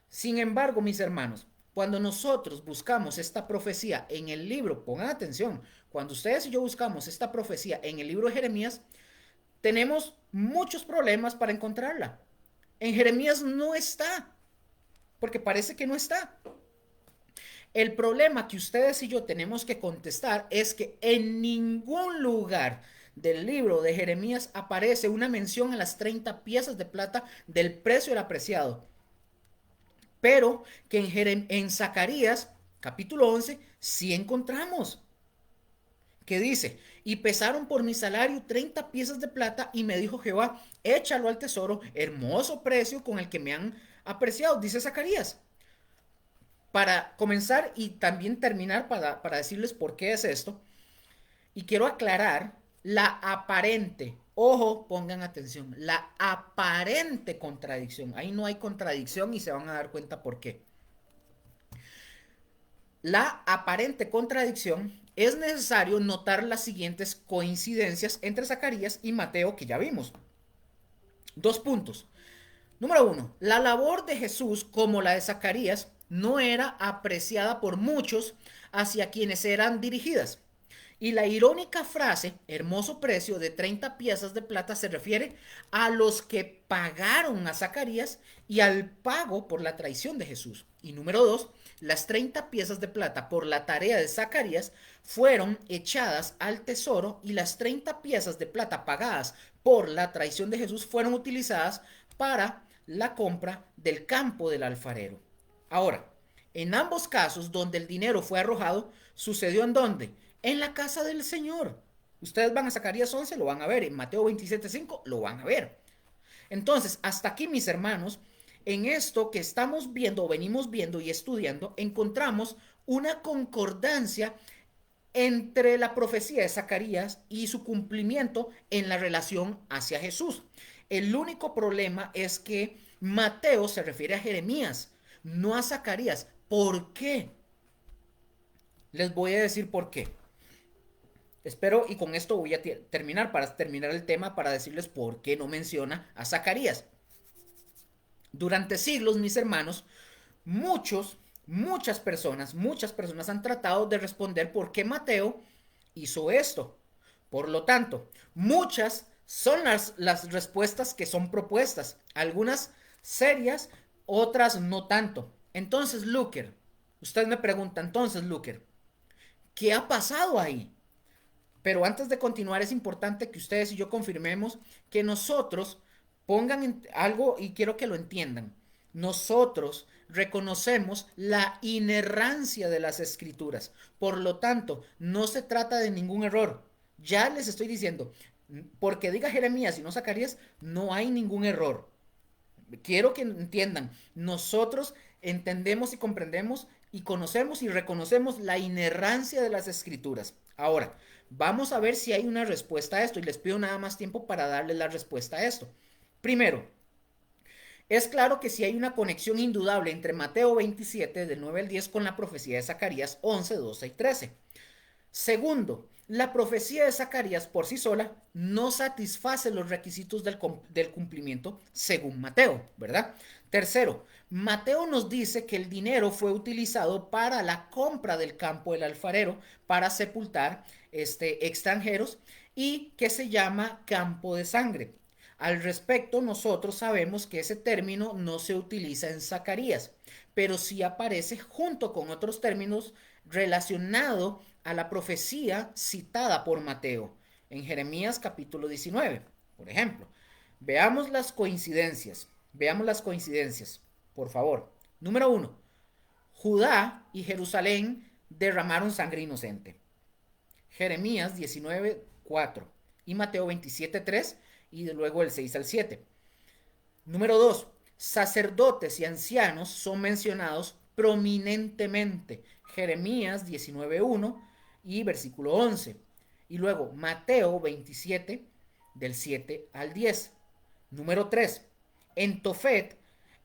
Sin embargo, mis hermanos, cuando nosotros buscamos esta profecía en el libro, pongan atención, cuando ustedes y yo buscamos esta profecía en el libro de Jeremías, tenemos muchos problemas para encontrarla. En Jeremías no está, porque parece que no está. El problema que ustedes y yo tenemos que contestar es que en ningún lugar del libro de Jeremías aparece una mención a las 30 piezas de plata del precio del apreciado. Pero que en Zacarías, capítulo 11, sí encontramos. Que dice, y pesaron por mi salario 30 piezas de plata y me dijo Jehová, échalo al tesoro, hermoso precio con el que me han apreciado, dice Zacarías. Para comenzar y también terminar para decirles por qué es esto, y quiero aclarar la aparente, ojo, pongan atención, la aparente contradicción. Ahí no hay contradicción y se van a dar cuenta por qué. La aparente contradicción es necesario notar las siguientes coincidencias entre Zacarías y Mateo que ya vimos. 2 puntos. Número 1. La labor de Jesús, como la de Zacarías, no era apreciada por muchos hacia quienes eran dirigidas. Y la irónica frase, hermoso precio de 30 piezas de plata, se refiere a los que pagaron a Zacarías y al pago por la traición de Jesús. Y número 2, las 30 piezas de plata por la tarea de Zacarías fueron echadas al tesoro y las 30 piezas de plata pagadas por la traición de Jesús fueron utilizadas para la compra del campo del alfarero. Ahora, en ambos casos donde el dinero fue arrojado, sucedió en dónde? En la casa del Señor. Ustedes van a Zacarías 11, lo van a ver. En Mateo 27:5 lo van a ver. Entonces, hasta aquí, mis hermanos, en esto que estamos viendo o venimos viendo y estudiando, encontramos una concordancia entre la profecía de Zacarías y su cumplimiento en la relación hacia Jesús. El único problema es que Mateo se refiere a Jeremías, no a Zacarías. ¿Por qué? Les voy a decir por qué. Espero, y con esto voy a terminar, para terminar el tema, para decirles por qué no menciona a Zacarías. Durante siglos, mis hermanos, muchas personas han tratado de responder por qué Mateo hizo esto. Por lo tanto, muchas son las respuestas que son propuestas, algunas serias, otras no tanto. Entonces, Luker, usted me pregunta, entonces, Luker, ¿qué ha pasado ahí? Pero antes de continuar es importante que ustedes y yo confirmemos que nosotros pongan algo y quiero que lo entiendan. Nosotros reconocemos la inerrancia de las escrituras. Por lo tanto, no se trata de ningún error. Ya les estoy diciendo, porque diga Jeremías y no Zacarías, no hay ningún error. Quiero que entiendan, nosotros entendemos y comprendemos y conocemos y reconocemos la inerrancia de las escrituras. Ahora, vamos a ver si hay una respuesta a esto y les pido nada más tiempo para darles la respuesta a esto. Primero, es claro que si hay una conexión indudable entre Mateo 27, del 9 al 10, con la profecía de Zacarías 11, 12 y 13. Segundo, la profecía de Zacarías por sí sola no satisface los requisitos del cumplimiento según Mateo, ¿verdad? Tercero, Mateo nos dice que el dinero fue utilizado para la compra del campo del alfarero para sepultar extranjeros y que se llama campo de sangre. Al respecto, nosotros sabemos que ese término no se utiliza en Zacarías, pero sí aparece junto con otros términos relacionados a la profecía citada por Mateo en Jeremías capítulo 19, por ejemplo. Veamos las coincidencias, por favor. Número 1. Judá y Jerusalén derramaron sangre inocente. Jeremías 19:4 y Mateo 27:3 y luego el 6 al 7. Número 2. Sacerdotes y ancianos son mencionados prominentemente. Jeremías 19:1 y versículo 11. Y luego Mateo 27 del 7 al 10. Número 3. En Tofet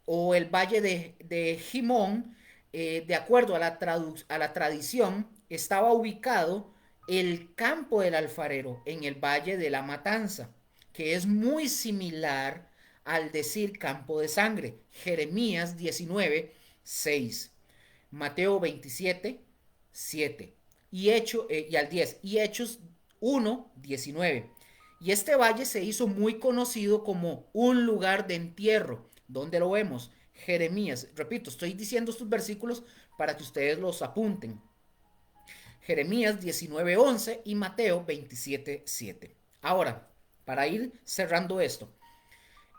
o el valle de Jimón, de acuerdo a la tradición, estaba ubicado el campo del alfarero en el valle de la Matanza, que es muy similar al decir campo de sangre. Jeremías 19, 6. Mateo 27, 7. Y al 10. Y Hechos 1, 19. Y este valle se hizo muy conocido como un lugar de entierro. ¿Dónde lo vemos? Jeremías. Repito, estoy diciendo estos versículos para que ustedes los apunten. Jeremías 19, 11 y Mateo 27, 7. Ahora, para ir cerrando esto,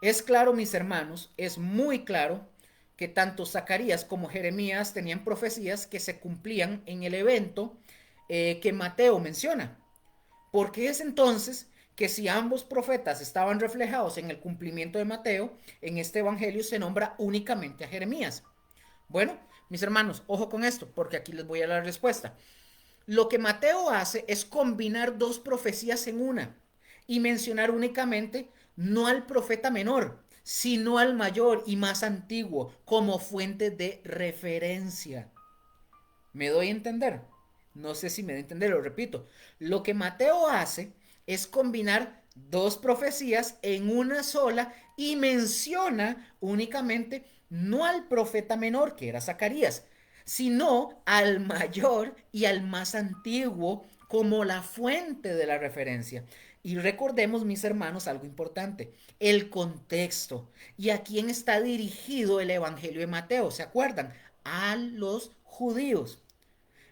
es claro, mis hermanos, es muy claro que tanto Zacarías como Jeremías tenían profecías que se cumplían en el evento que Mateo menciona. Porque es entonces que si ambos profetas estaban reflejados en el cumplimiento de Mateo, en este evangelio se nombra únicamente a Jeremías. Bueno, mis hermanos, ojo con esto, porque aquí les voy a dar la respuesta. Lo que Mateo hace es combinar dos profecías en una y mencionar únicamente no al profeta menor, sino al mayor y más antiguo como fuente de referencia. ¿Me doy a entender? No sé si me doy a entender, lo repito. Lo que Mateo hace es combinar dos profecías en una sola y menciona únicamente no al profeta menor, que era Zacarías, sino al mayor y al más antiguo como la fuente de la referencia. Y recordemos, mis hermanos, algo importante, el contexto y a quién está dirigido el Evangelio de Mateo. ¿Se acuerdan? A los judíos.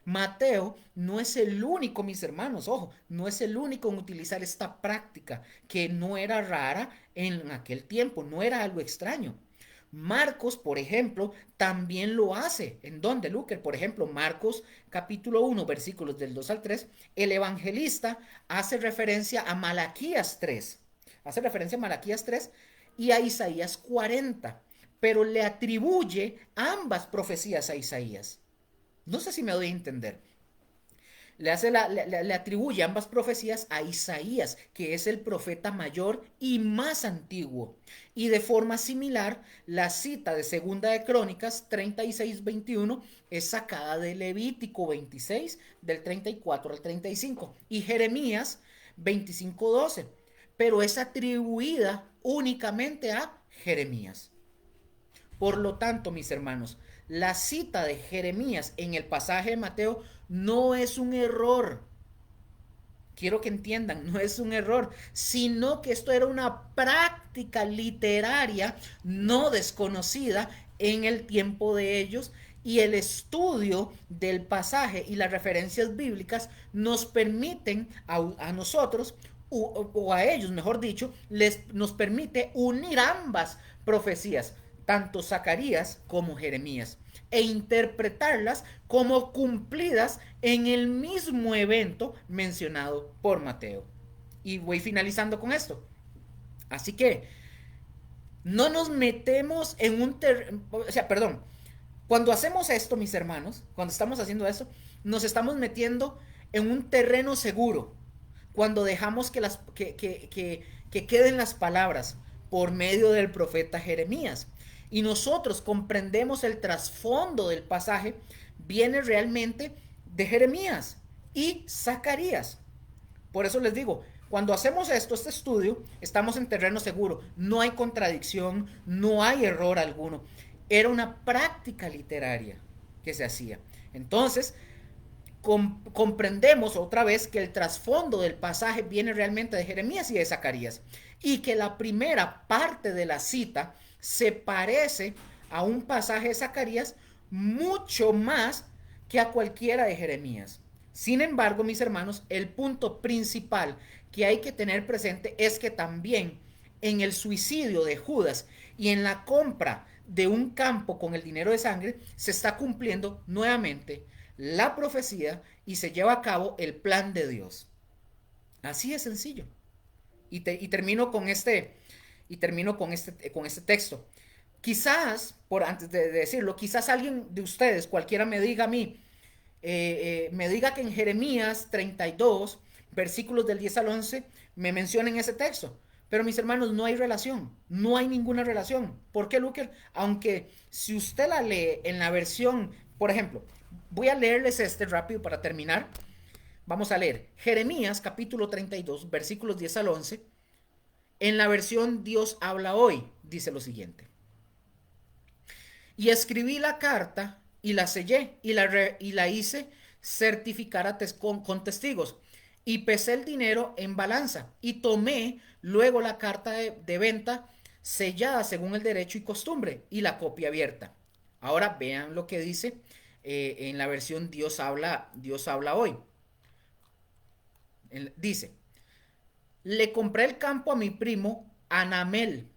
Mateo no es el único, mis hermanos, ojo, no es el único en utilizar esta práctica que no era rara en aquel tiempo, no era algo extraño. Marcos, por ejemplo, también lo hace. ¿En dónde, Luker? Por ejemplo, Marcos capítulo 1, versículos del 2 al 3, el evangelista hace referencia a Malaquías 3. Hace referencia a Malaquías 3 y a Isaías 40, pero le atribuye ambas profecías a Isaías. No sé si me doy a entender. Le atribuye ambas profecías a Isaías, que es el profeta mayor y más antiguo. Y de forma similar, la cita de Segunda de Crónicas 36:21 es sacada de Levítico 26, del 34 al 35, y Jeremías 25:12, pero es atribuida únicamente a Jeremías. Por lo tanto, mis hermanos, la cita de Jeremías en el pasaje de Mateo no es un error. Quiero que entiendan, no es un error, sino que esto era una práctica literaria no desconocida en el tiempo de ellos y el estudio del pasaje y las referencias bíblicas nos permiten a nosotros o a ellos, mejor dicho, nos permite unir ambas profecías, tanto Zacarías como Jeremías, e interpretarlas como cumplidas en el mismo evento mencionado por Mateo. Y voy finalizando con esto. Así que no nos metemos en un perdón, cuando hacemos esto, mis hermanos, cuando estamos haciendo eso, nos estamos metiendo en un terreno seguro. Cuando dejamos que queden las palabras por medio del profeta Jeremías. Y nosotros comprendemos el trasfondo del pasaje, viene realmente de Jeremías y Zacarías. Por eso les digo, cuando hacemos este estudio, estamos en terreno seguro. No hay contradicción, no hay error alguno. Era una práctica literaria que se hacía. Entonces, comprendemos otra vez que el trasfondo del pasaje viene realmente de Jeremías y de Zacarías. Y que la primera parte de la cita se parece a un pasaje de Zacarías mucho más que a cualquiera de Jeremías. Sin embargo, mis hermanos, el punto principal que hay que tener presente es que también en el suicidio de Judas y en la compra de un campo con el dinero de sangre se está cumpliendo nuevamente la profecía y se lleva a cabo el plan de Dios. Así de sencillo. Termino con este texto. Quizás, por antes de decirlo, quizás alguien de ustedes, cualquiera me diga a mí, me diga que en Jeremías 32, versículos del 10 al 11, me mencionen ese texto. Pero mis hermanos, no hay relación, no hay ninguna relación. ¿Por qué, Luker? Aunque si usted la lee en la versión, por ejemplo, voy a leerles este rápido para terminar. Vamos a leer Jeremías capítulo 32, versículos 10 al 11. En la versión Dios habla hoy, dice lo siguiente. Y escribí la carta y la sellé y la hice certificar con testigos. Y pesé el dinero en balanza y tomé luego la carta de venta sellada según el derecho y costumbre y la copia abierta. Ahora vean lo que dice en la versión Dios habla hoy. Dice, le compré el campo a mi primo Anamel.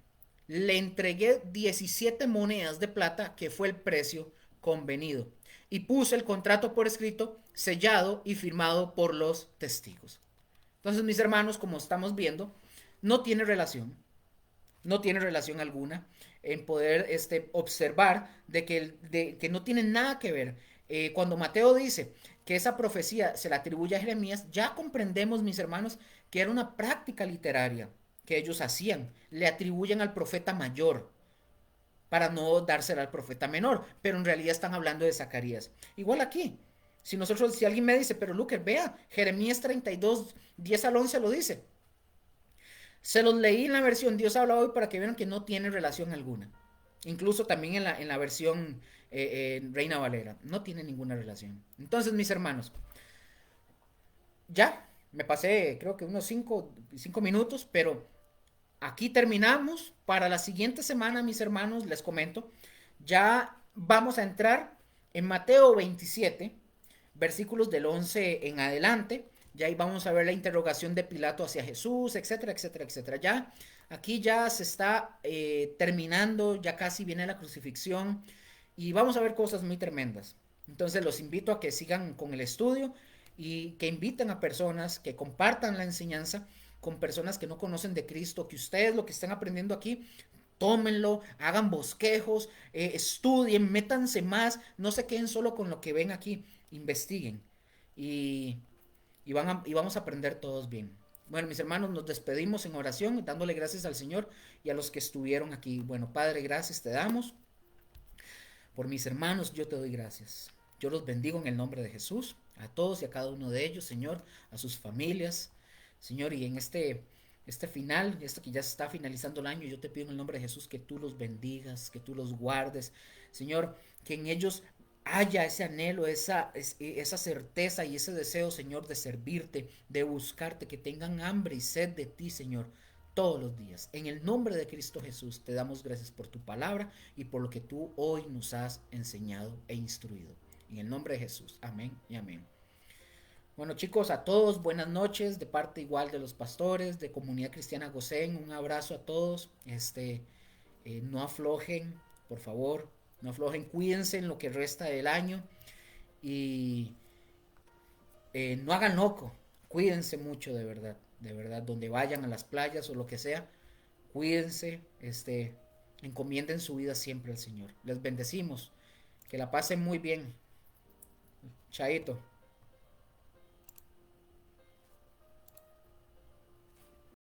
Le entregué 17 monedas de plata, que fue el precio convenido. Y puse el contrato por escrito, sellado y firmado por los testigos. Entonces, mis hermanos, como estamos viendo, no tiene relación. No tiene relación alguna en poder observar de que no tiene nada que ver. Cuando Mateo dice que esa profecía se la atribuye a Jeremías, ya comprendemos, mis hermanos, que era una práctica literaria que ellos hacían. Le atribuyen al profeta mayor para no dársela al profeta menor, pero en realidad están hablando de Zacarías. Igual aquí, si alguien me dice, pero Lucas, vea, Jeremías 32, 10 al 11 lo dice. Se los leí en la versión Dios habla hoy para que vean que no tiene relación alguna. Incluso también en la versión Reina Valera. No tiene ninguna relación. Entonces, mis hermanos, ya me pasé creo que unos 5 minutos, pero aquí terminamos. Para la siguiente semana, mis hermanos, les comento, ya vamos a entrar en Mateo 27, versículos del 11 en adelante. Ya ahí vamos a ver la interrogación de Pilato hacia Jesús, etcétera, etcétera, etcétera. Ya aquí ya se está terminando, ya casi viene la crucifixión y vamos a ver cosas muy tremendas. Entonces los invito a que sigan con el estudio y que inviten a personas, que compartan la enseñanza con personas que no conocen de Cristo, que ustedes lo que están aprendiendo aquí, tómenlo, hagan bosquejos, estudien, métanse más, no se queden solo con lo que ven aquí, investiguen y, y vamos a aprender todos bien. Bueno, mis hermanos, nos despedimos en oración, dándole gracias al Señor y a los que estuvieron aquí. Bueno, Padre, gracias te damos. Por mis hermanos, yo te doy gracias. Yo los bendigo en el nombre de Jesús, a todos y a cada uno de ellos, Señor, a sus familias, Señor, y en este final, esto que ya se está finalizando el año, yo te pido en el nombre de Jesús que tú los bendigas, que tú los guardes, Señor, que en ellos haya ese anhelo, esa certeza y ese deseo, Señor, de servirte, de buscarte, que tengan hambre y sed de ti, Señor, todos los días. En el nombre de Cristo Jesús te damos gracias por tu palabra y por lo que tú hoy nos has enseñado e instruido. En el nombre de Jesús. Amén y amén. Bueno chicos, a todos buenas noches de parte igual de los pastores de Comunidad Cristiana Gosén. Un abrazo a todos. No aflojen, por favor, no aflojen, cuídense en lo que resta del año y no hagan loco, cuídense mucho de verdad, donde vayan a las playas o lo que sea, cuídense, encomienden su vida siempre al Señor. Les bendecimos, que la pasen muy bien, chaito.